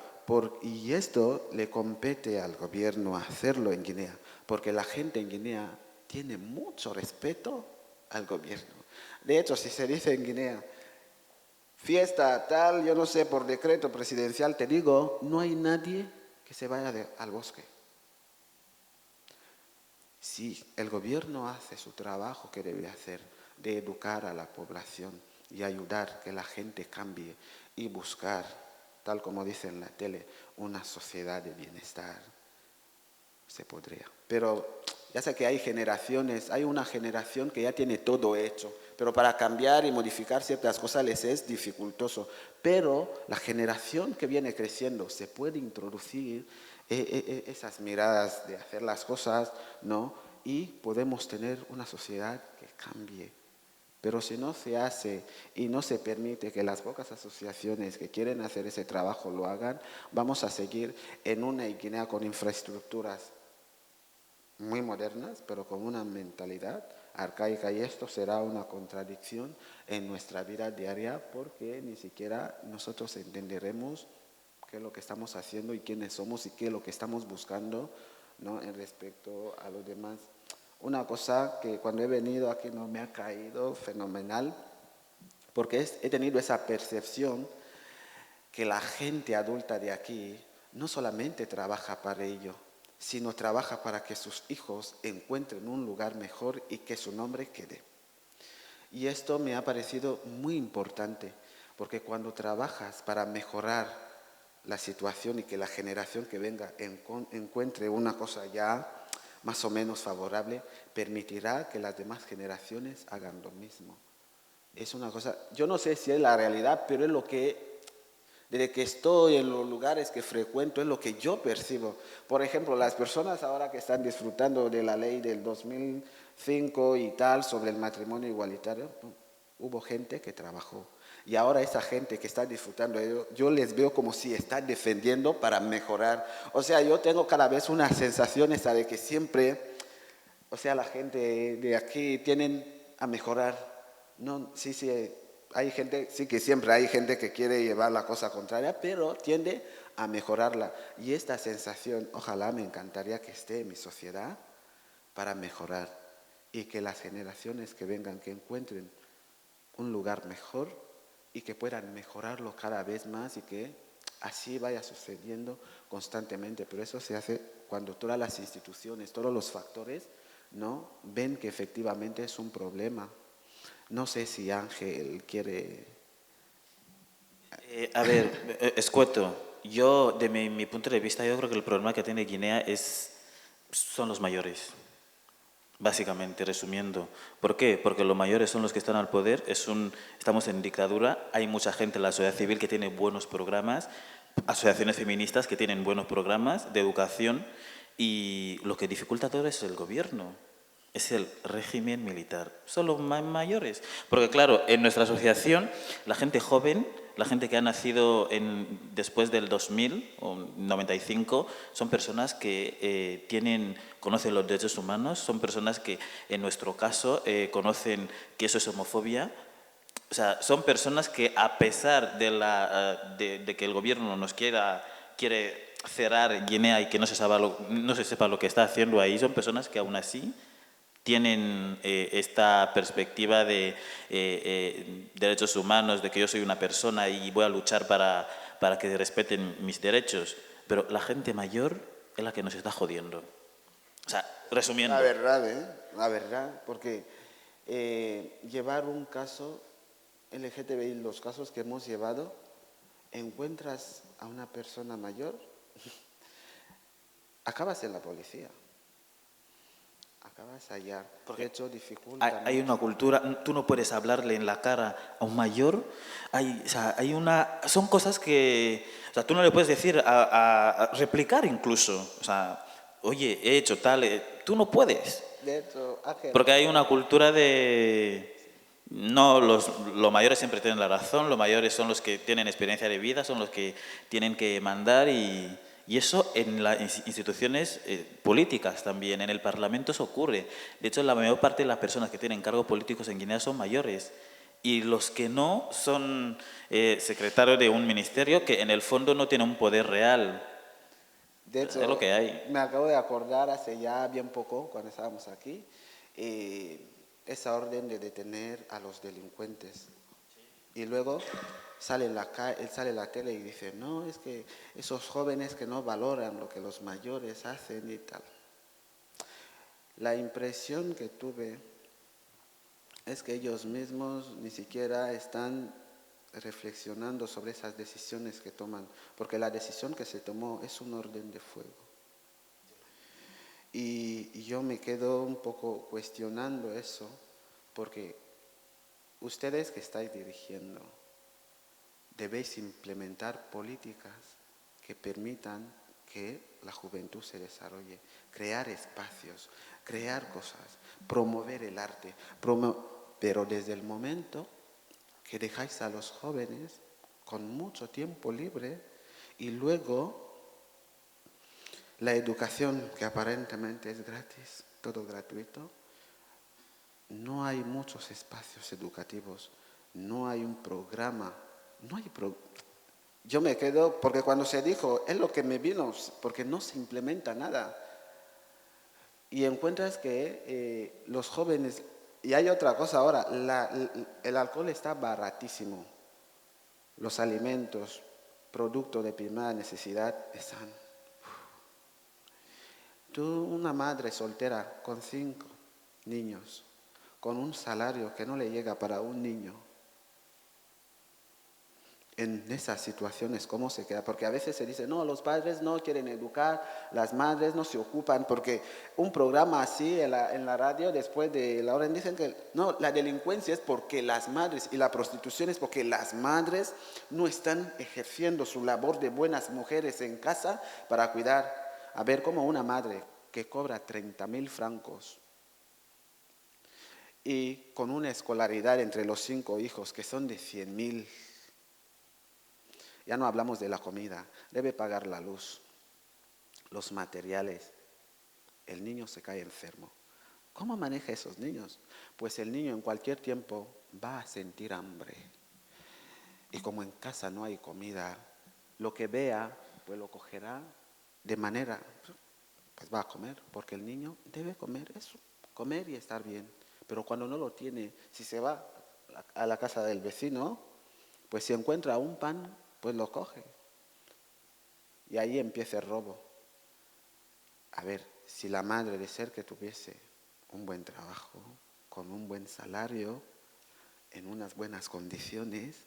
y esto le compete al gobierno hacerlo en Guinea, porque la gente en Guinea tiene mucho respeto al gobierno. De hecho, si se dice en Guinea, fiesta tal, yo no sé, por decreto presidencial, te digo, no hay nadie que se vaya al bosque. Si el gobierno hace su trabajo que debe hacer, de educar a la población y ayudar que la gente cambie y buscar, tal como dice en la tele, una sociedad de bienestar, se podría. Pero ya sé que hay generaciones, hay una generación que ya tiene todo hecho, pero para cambiar y modificar ciertas cosas les es dificultoso. Pero la generación que viene creciendo se puede introducir esas miradas de hacer las cosas, ¿no? Y podemos tener una sociedad que cambie. Pero si no se hace y no se permite que las pocas asociaciones que quieren hacer ese trabajo lo hagan, vamos a seguir en una Guinea con infraestructuras muy modernas, pero con una mentalidad arcaica, y esto será una contradicción en nuestra vida diaria porque ni siquiera nosotros entenderemos qué es lo que estamos haciendo y quiénes somos y qué es lo que estamos buscando, ¿no?, en respecto a los demás. Una cosa que cuando he venido aquí no me ha caído fenomenal, porque he tenido esa percepción que la gente adulta de aquí no solamente trabaja para ello, sino trabaja para que sus hijos encuentren un lugar mejor y que su nombre quede. Y esto me ha parecido muy importante, porque cuando trabajas para mejorar la situación y que la generación que venga encuentre una cosa ya más o menos favorable, permitirá que las demás generaciones hagan lo mismo. es una cosa, yo no sé si es la realidad, pero es lo que, desde que estoy en los lugares que frecuento, es lo que yo percibo. Por ejemplo, las personas ahora que están disfrutando de la ley del 2005 y tal, sobre el matrimonio igualitario, hubo gente que trabajó. Y ahora esa gente que está disfrutando de ello, yo les veo como si están defendiendo para mejorar. O sea, yo tengo cada vez una sensación esa de que siempre, o sea, la gente de aquí tienen a mejorar. No, sí, hay gente, sí que siempre hay gente que quiere llevar la cosa contraria, pero tiende a mejorarla. Y esta sensación, ojalá me encantaría que esté en mi sociedad para mejorar y que las generaciones que vengan, que encuentren un lugar mejor y que puedan mejorarlo cada vez más y que así vaya sucediendo constantemente. Pero eso se hace cuando todas las instituciones, todos los factores, ¿no?, ven que efectivamente es un problema. No sé si Ángel quiere... A ver, escueto. Yo, de mi punto de vista, yo creo que el problema que tiene Guinea son los mayores. Básicamente, resumiendo. ¿Por qué? Porque los mayores son los que están al poder, estamos en dictadura, hay mucha gente en la sociedad civil que tiene buenos programas, asociaciones feministas que tienen buenos programas de educación, y lo que dificulta todo es el gobierno, es el régimen militar. Son los mayores. Porque claro, en nuestra asociación, la gente joven, la gente que ha nacido después del 2000 o 95, son personas que conocen los derechos humanos, son personas que, en nuestro caso, conocen que eso es homofobia. O sea, son personas que, a pesar de que el gobierno quiere cerrar Guinea y que no se sepa lo que está haciendo ahí, son personas que aún así tienen esta perspectiva de derechos humanos, de que yo soy una persona y voy a luchar para que respeten mis derechos. Pero la gente mayor es la que nos está jodiendo. O sea, resumiendo. La verdad, porque llevar un caso LGTBI, los casos que hemos llevado, encuentras a una persona mayor, acabas en la policía. Acabas allá. Porque de hecho, dificulta hay una cultura, tú no puedes hablarle en la cara a un mayor. Son cosas que, o sea, tú no le puedes decir a replicar incluso. O sea, oye, he hecho tal, tú no puedes. De hecho, Ángel, Porque hay una cultura de... No, los mayores siempre tienen la razón, los mayores son los que tienen experiencia de vida, son los que tienen que mandar y eso en las instituciones políticas también, en el Parlamento eso ocurre. De hecho, la mayor parte de las personas que tienen cargos políticos en Guinea son mayores y los que no son secretarios de un ministerio que en el fondo no tiene un poder real. de hecho, Es lo que hay. me acabo de acordar hace ya bien poco, cuando estábamos aquí, esa orden de detener a los delincuentes. Y luego sale en la tele y dice, no, es que esos jóvenes que no valoran lo que los mayores hacen y tal. La impresión que tuve es que ellos mismos ni siquiera están reflexionando sobre esas decisiones que toman, porque la decisión que se tomó es un orden de fuego. Y yo me quedo un poco cuestionando eso, porque ustedes que estáis dirigiendo, debéis implementar políticas que permitan que la juventud se desarrolle, crear espacios, crear cosas, promover el arte, pero desde el momento que dejáis a los jóvenes con mucho tiempo libre y luego la educación, que aparentemente es gratis, todo gratuito, no hay muchos espacios educativos, no hay un programa, Yo me quedo, porque cuando se dijo, es lo que me vino, porque no se implementa nada. Y encuentras que los jóvenes, y hay otra cosa ahora, el alcohol está baratísimo, los alimentos, productos de primera necesidad están. Tú, una madre soltera con 5 niños, con un salario que no le llega para un niño, en esas situaciones, ¿cómo se queda? Porque a veces se dice, no, los padres no quieren educar, las madres no se ocupan, porque un programa así en la radio, después de la hora, dicen que no, la delincuencia es porque las madres y la prostitución es porque las madres no están ejerciendo su labor de buenas mujeres en casa para cuidar. A ver, como una madre que cobra 30.000 francos y con una escolaridad entre los 5 hijos que son de 100.000. Ya no hablamos de la comida, debe pagar la luz, los materiales. El niño se cae enfermo. ¿Cómo maneja esos niños? Pues el niño en cualquier tiempo va a sentir hambre. Y como en casa no hay comida, lo que vea, pues lo cogerá de manera, pues va a comer, porque el niño debe comer eso, comer y estar bien. Pero cuando no lo tiene, si se va a la casa del vecino, pues si encuentra un pan, pues lo coge. Y ahí empieza el robo. A ver, si la madre de ser que tuviese un buen trabajo, con un buen salario, en unas buenas condiciones,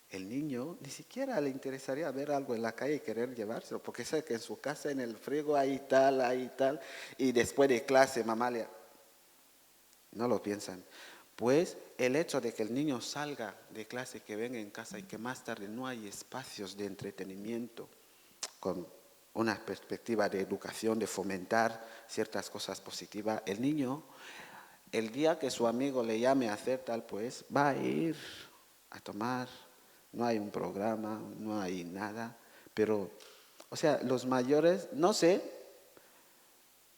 el niño ni siquiera le interesaría ver algo en la calle y querer llevárselo, porque sabe que en su casa, en el frigo, hay tal, y después de clase, mamá le... No lo piensan. Pues el hecho de que el niño salga de clase, que venga en casa y que más tarde no hay espacios de entretenimiento con una perspectiva de educación, de fomentar ciertas cosas positivas, el niño, el día que su amigo le llame a hacer tal, pues va a ir a tomar, no hay un programa, no hay nada, pero, o sea, los mayores, no sé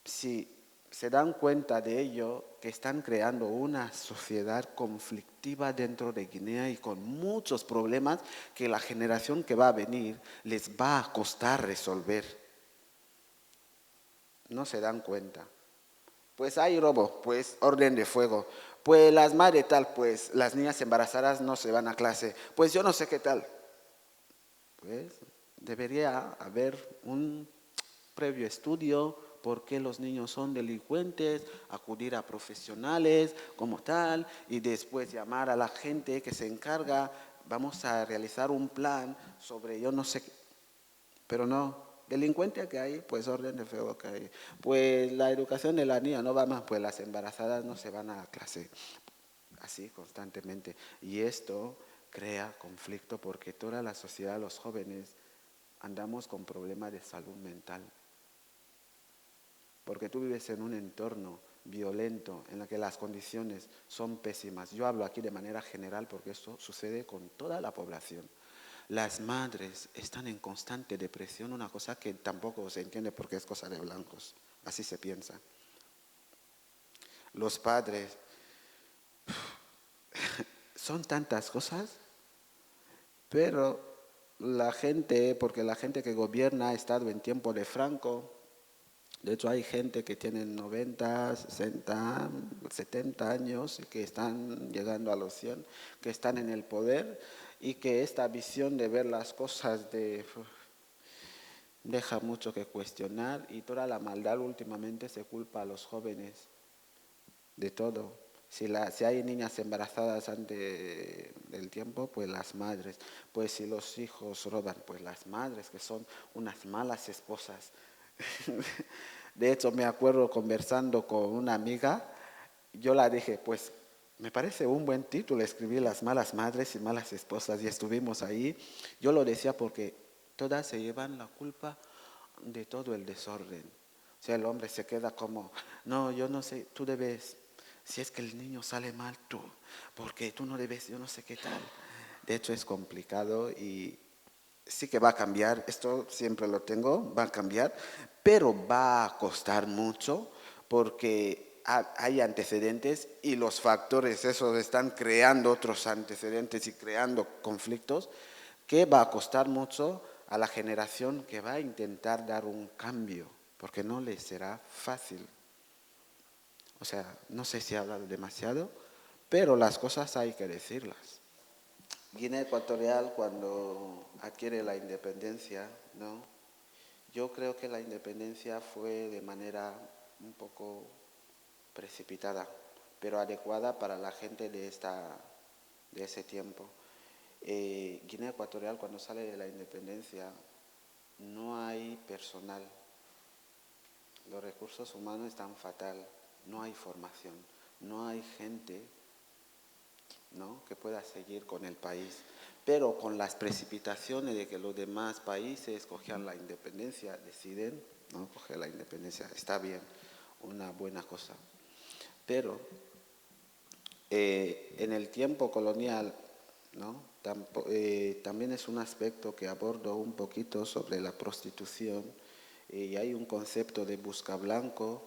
si se dan cuenta de ello, que están creando una sociedad conflictiva dentro de Guinea y con muchos problemas que la generación que va a venir les va a costar resolver. No se dan cuenta. Pues hay robo, pues orden de fuego. Pues las madres tal, pues las niñas embarazadas no se van a clase. Pues yo no sé qué tal. Pues debería haber un previo estudio por qué los niños son delincuentes, acudir a profesionales como tal y después llamar a la gente que se encarga, vamos a realizar un plan sobre yo no sé qué, pero no, delincuente que hay, pues orden de fuego que hay. Pues la educación de la niña no va más, pues las embarazadas no se van a clase, así constantemente. Y esto crea conflicto porque toda la sociedad, los jóvenes, andamos con problemas de salud mental. Porque tú vives en un entorno violento en el que las condiciones son pésimas. Yo hablo aquí de manera general porque esto sucede con toda la población. Las madres están en constante depresión, una cosa que tampoco se entiende porque es cosa de blancos, así se piensa. Los padres, son tantas cosas, pero la gente, porque la gente que gobierna ha estado en tiempo de Franco. De hecho, hay gente que tiene 90, 60, 70 años y que están llegando a los 100, que están en el poder y que esta visión de ver las cosas deja mucho que cuestionar y toda la maldad últimamente se culpa a los jóvenes de todo. Si hay niñas embarazadas antes del tiempo, pues las madres. Pues si los hijos roban, pues las madres, que son unas malas esposas. De hecho, me acuerdo conversando con una amiga, yo la dije, pues me parece un buen título escribir Las malas madres y malas esposas, y estuvimos ahí. Yo lo decía porque todas se llevan la culpa de todo el desorden. O sea, el hombre se queda como, no, yo no sé, tú debes, si es que el niño sale mal, tú, porque tú no debes, yo no sé qué tal. De hecho, es complicado y sí que va a cambiar, esto siempre lo tengo, va a cambiar, pero va a costar mucho porque hay antecedentes y los factores esos están creando otros antecedentes y creando conflictos que va a costar mucho a la generación que va a intentar dar un cambio, porque no les será fácil. O sea, no sé si he hablado demasiado, pero las cosas hay que decirlas. Guinea Ecuatorial, cuando adquiere la independencia, ¿no? Yo creo que la independencia fue de manera un poco precipitada, pero adecuada para la gente de ese tiempo. Guinea Ecuatorial, cuando sale de la independencia, no hay personal. Los recursos humanos están fatal, no hay formación, no hay gente, ¿no?, que pueda seguir con el país. Pero con las precipitaciones de que los demás países cogían la independencia, deciden, ¿no?, coger la independencia. Está bien, una buena cosa. Pero en el tiempo colonial, ¿no?, también es un aspecto que abordo un poquito sobre la prostitución, y hay un concepto de buscablanco,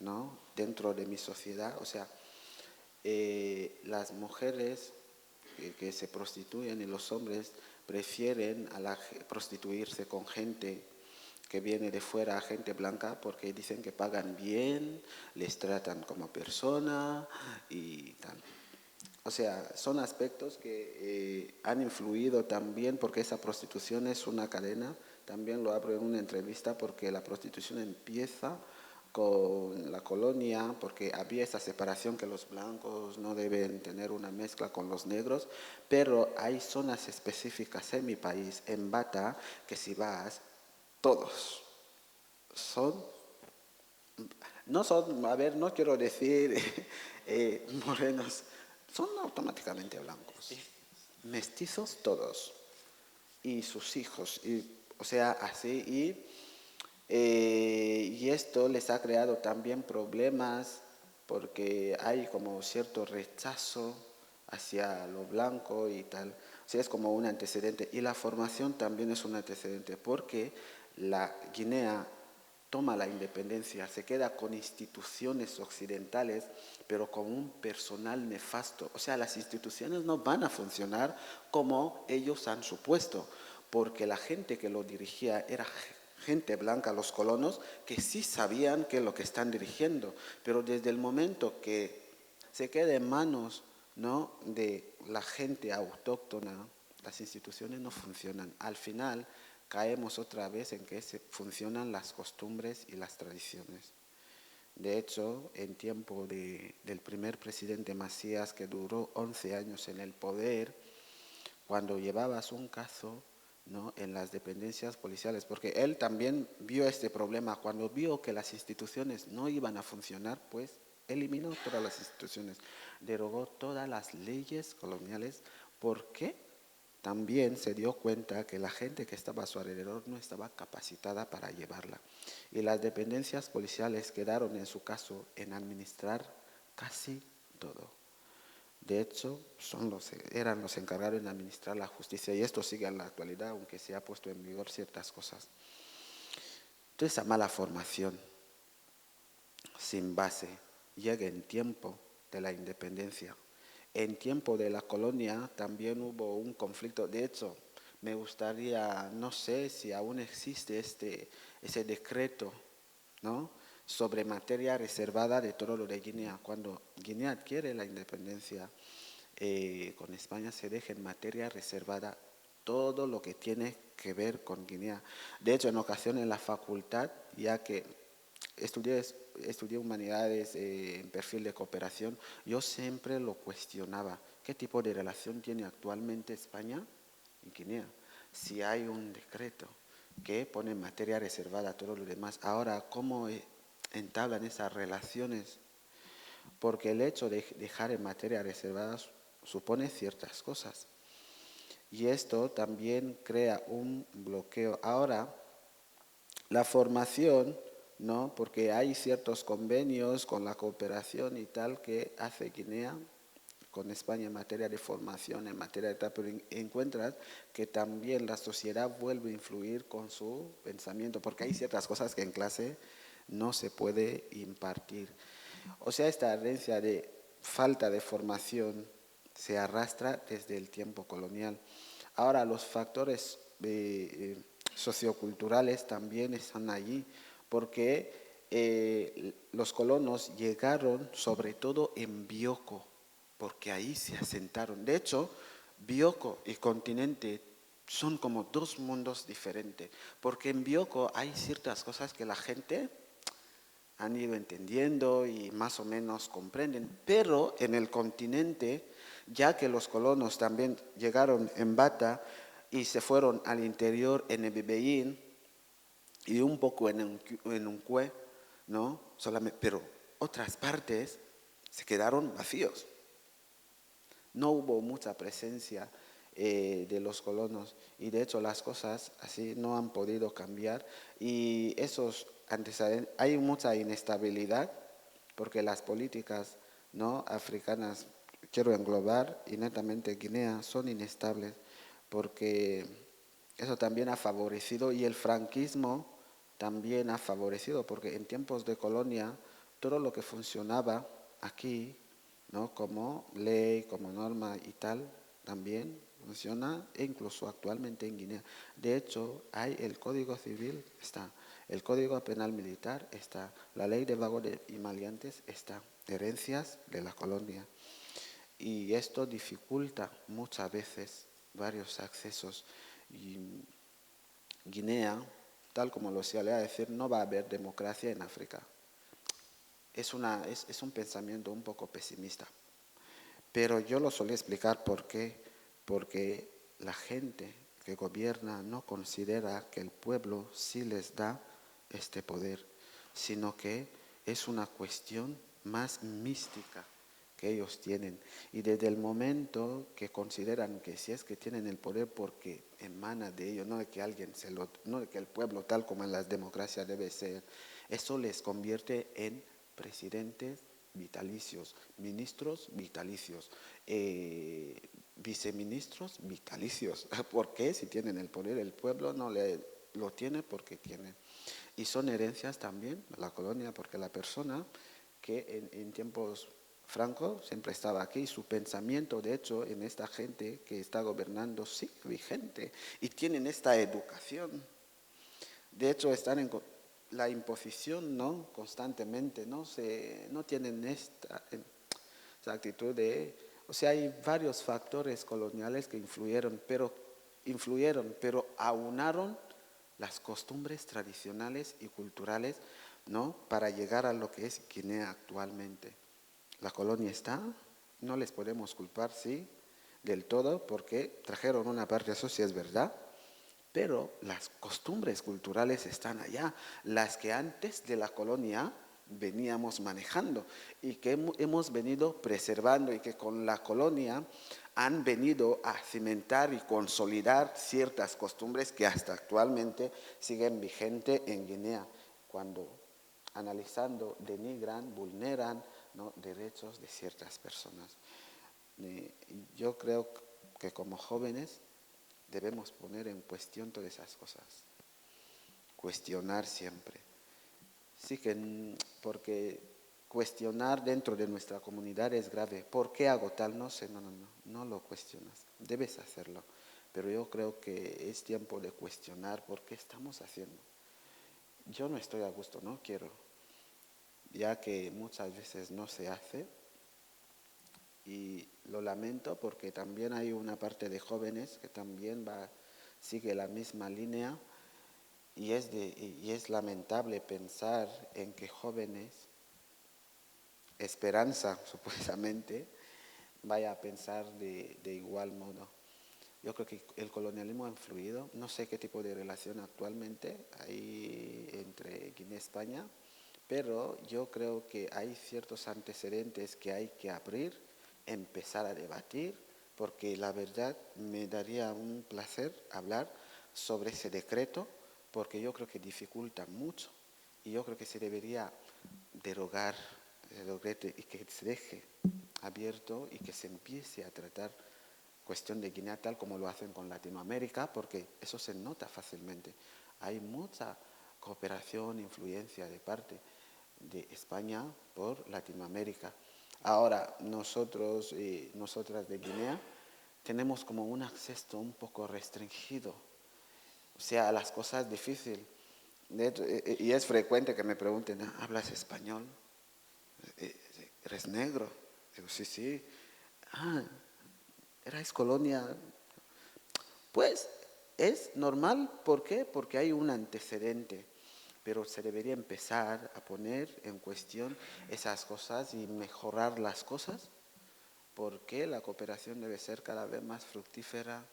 ¿no?, dentro de mi sociedad. O sea, las mujeres que se prostituyen y los hombres prefieren prostituirse con gente que viene de fuera, gente blanca, porque dicen que pagan bien, les tratan como persona y tal. O sea, son aspectos que han influido también, porque esa prostitución es una cadena. También lo hablo en una entrevista, porque la prostitución empieza con la colonia, porque había esa separación que los blancos no deben tener una mezcla con los negros, pero hay zonas específicas en mi país, en Bata, que si vas, todos no son, a ver, no quiero decir morenos, son automáticamente blancos, mestizos todos, y sus hijos, o sea, así, y esto les ha creado también problemas, porque hay como cierto rechazo hacia lo blanco y tal. O sea, es como un antecedente. Y la formación también es un antecedente, porque la Guinea toma la independencia, se queda con instituciones occidentales, pero con un personal nefasto. O sea, las instituciones no van a funcionar como ellos han supuesto, porque la gente que lo dirigía era gente blanca, los colonos, que sí sabían qué es lo que están dirigiendo, pero desde el momento que se queda en manos, ¿no?, de la gente autóctona, las instituciones no funcionan. Al final caemos otra vez en que funcionan las costumbres y las tradiciones. De hecho, en tiempo del primer presidente Macías, que duró 11 años en el poder, cuando llevabas un caso, ¿no?, en las dependencias policiales, porque él también vio este problema, cuando vio que las instituciones no iban a funcionar, pues eliminó todas las instituciones, derogó todas las leyes coloniales, porque también se dio cuenta que la gente que estaba a su alrededor no estaba capacitada para llevarla. Y las dependencias policiales quedaron, en su caso, en administrar casi todo. De hecho, eran los encargados de administrar la justicia, y esto sigue en la actualidad, aunque se ha puesto en vigor ciertas cosas. Entonces, esa mala formación, sin base, llega en tiempo de la independencia. En tiempo de la colonia también hubo un conflicto. De hecho, me gustaría, no sé si aún existe ese decreto, ¿no?, sobre materia reservada de todo lo de Guinea. Cuando Guinea adquiere la independencia con España, se deja en materia reservada todo lo que tiene que ver con Guinea. De hecho, en ocasiones en la facultad, ya que estudié humanidades en perfil de cooperación, yo siempre lo cuestionaba. ¿Qué tipo de relación tiene actualmente España y Guinea? Si hay un decreto que pone en materia reservada todo lo demás, ahora, ¿cómo entablan esas relaciones? Porque el hecho de dejar en materia reservada supone ciertas cosas. Y esto también crea un bloqueo. Ahora, la formación, ¿no?, porque hay ciertos convenios con la cooperación y tal que hace Guinea con España en materia de formación, en materia de tal, pero encuentras que también la sociedad vuelve a influir con su pensamiento, porque hay ciertas cosas que en clase no se puede impartir. O sea, esta herencia de falta de formación se arrastra desde el tiempo colonial. Ahora, los factores socioculturales también están allí, porque los colonos llegaron sobre todo en Bioko, porque ahí se asentaron. De hecho, Bioko y continente son como dos mundos diferentes, porque en Bioko hay ciertas cosas que la gente han ido entendiendo y más o menos comprenden, pero en el continente ya que los colonos también llegaron en bata y se fueron al interior en el Bibeín y un poco en Uncué, ¿no? Solamente, pero otras partes se quedaron vacíos. No hubo mucha presencia de los colonos y de hecho las cosas así no han podido cambiar y esos antecedentes, hay mucha inestabilidad porque las políticas, ¿no?, africanas, quiero englobar, y netamente Guinea, son inestables porque eso también ha favorecido y el franquismo también ha favorecido porque en tiempos de colonia todo lo que funcionaba aquí, ¿no?, como ley, como norma y tal, también funciona e incluso actualmente en Guinea. De hecho, hay el Código Civil, está, el Código Penal Militar está, la Ley de Vagos y Maleantes está, herencias de la colonia. Y esto dificulta muchas veces varios accesos. Y Guinea, tal como lo se le va a decir, no va a haber democracia en África. Es un pensamiento un poco pesimista. Pero yo lo suelo explicar por qué. Porque la gente que gobierna no considera que el pueblo sí les da este poder, sino que es una cuestión más mística que ellos tienen. Y desde el momento que consideran que si es que tienen el poder porque emana de ellos, no de que no de que el pueblo tal como en las democracias debe ser, eso les convierte en presidentes vitalicios, ministros vitalicios, viceministros vitalicios. ¿Por qué? Si tienen el poder, el pueblo no lo tiene porque tiene. Y son herencias también de la colonia, porque la persona que en tiempos Franco siempre estaba aquí, su pensamiento, de hecho, en esta gente que está gobernando sigue vigente y tienen esta educación. De hecho, están en la imposición, ¿no?, constantemente, no tienen esta actitud de... O sea, hay varios factores coloniales que influyeron, pero aunaron las costumbres tradicionales y culturales, ¿no?, para llegar a lo que es Guinea actualmente. La colonia está, no les podemos culpar, sí, del todo, porque trajeron una parte, eso sí es verdad, pero las costumbres culturales están allá, las que antes de la colonia veníamos manejando y que hemos venido preservando y que con la colonia han venido a cimentar y consolidar ciertas costumbres que hasta actualmente siguen vigentes en Guinea, cuando analizando denigran, vulneran, ¿no?, derechos de ciertas personas. Yo creo que como jóvenes debemos poner en cuestión todas esas cosas, cuestionar siempre. Sí que, porque cuestionar dentro de nuestra comunidad es grave. ¿Por qué hago tal? No sé, no lo cuestionas, debes hacerlo. Pero yo creo que es tiempo de cuestionar por qué estamos haciendo. Yo no estoy a gusto, no quiero, ya que muchas veces no se hace. Y lo lamento porque también hay una parte de jóvenes que también sigue la misma línea y es lamentable pensar en que jóvenes, esperanza supuestamente, vaya a pensar de igual modo. Yo creo que el colonialismo ha influido, no sé qué tipo de relación actualmente hay entre Guinea y España, pero yo creo que hay ciertos antecedentes que hay que abrir, empezar a debatir, porque la verdad me daría un placer hablar sobre ese decreto, porque yo creo que dificulta mucho y yo creo que se debería derogar el decreto y que se deje abierto y que se empiece a tratar cuestión de Guinea tal como lo hacen con Latinoamérica, porque eso se nota fácilmente. Hay mucha cooperación, influencia de parte de España por Latinoamérica. Ahora, nosotros y nosotras de Guinea tenemos como un acceso un poco restringido, o sea, a las cosas difíciles. Y es frecuente que me pregunten, ¿hablas español? ¿Eres negro? Digo, sí, sí. ¿Erais colonia? Pues es normal, ¿por qué? Porque hay un antecedente, pero se debería empezar a poner en cuestión esas cosas y mejorar las cosas por qué la cooperación debe ser cada vez más fructífera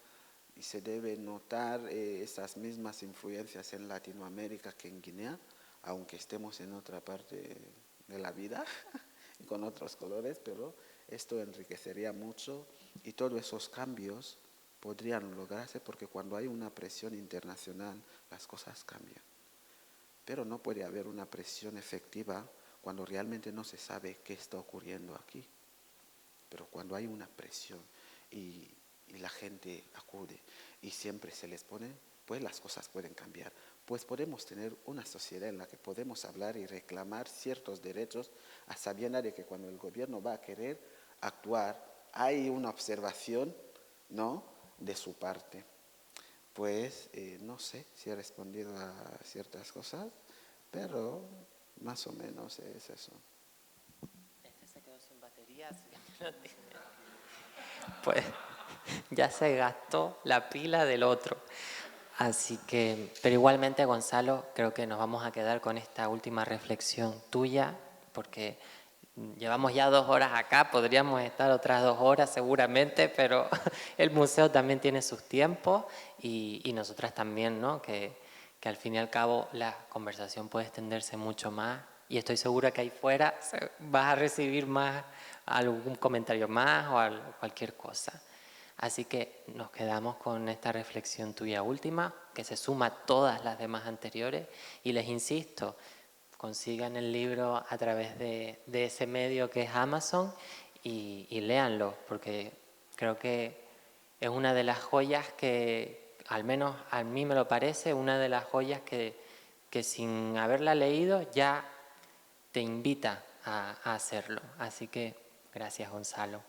y se debe notar esas mismas influencias en Latinoamérica que en Guinea, aunque estemos en otra parte de la vida y con otros colores, pero esto enriquecería mucho y todos esos cambios podrían lograrse porque cuando hay una presión internacional las cosas cambian. Pero no puede haber una presión efectiva cuando realmente no se sabe qué está ocurriendo aquí. Pero cuando hay una presión y la gente acude y siempre se les pone, pues las cosas pueden cambiar. Pues podemos tener una sociedad en la que podemos hablar y reclamar ciertos derechos a sabiendas de que cuando el gobierno va a querer actuar, hay una observación, ¿no?, de su parte. Pues no sé si he respondido a ciertas cosas, pero más o menos es eso. Este se quedó sin batería, así que no tiene. Pues ya se gastó la pila del otro. Así que, pero igualmente, Gonzalo, creo que nos vamos a quedar con esta última reflexión tuya, porque llevamos ya 2 horas acá, podríamos estar otras 2 horas seguramente, pero el museo también tiene sus tiempos y nosotras también, ¿no? Que al fin y al cabo la conversación puede extenderse mucho más y estoy segura que ahí fuera vas a recibir más, algún comentario más o cualquier cosa. Así que nos quedamos con esta reflexión tuya última, que se suma a todas las demás anteriores, y les insisto, consigan el libro a través de ese medio que es Amazon y léanlo, porque creo que es una de las joyas que, al menos a mí me lo parece, una de las joyas que sin haberla leído ya te invita a hacerlo. Así que gracias, Gonzalo.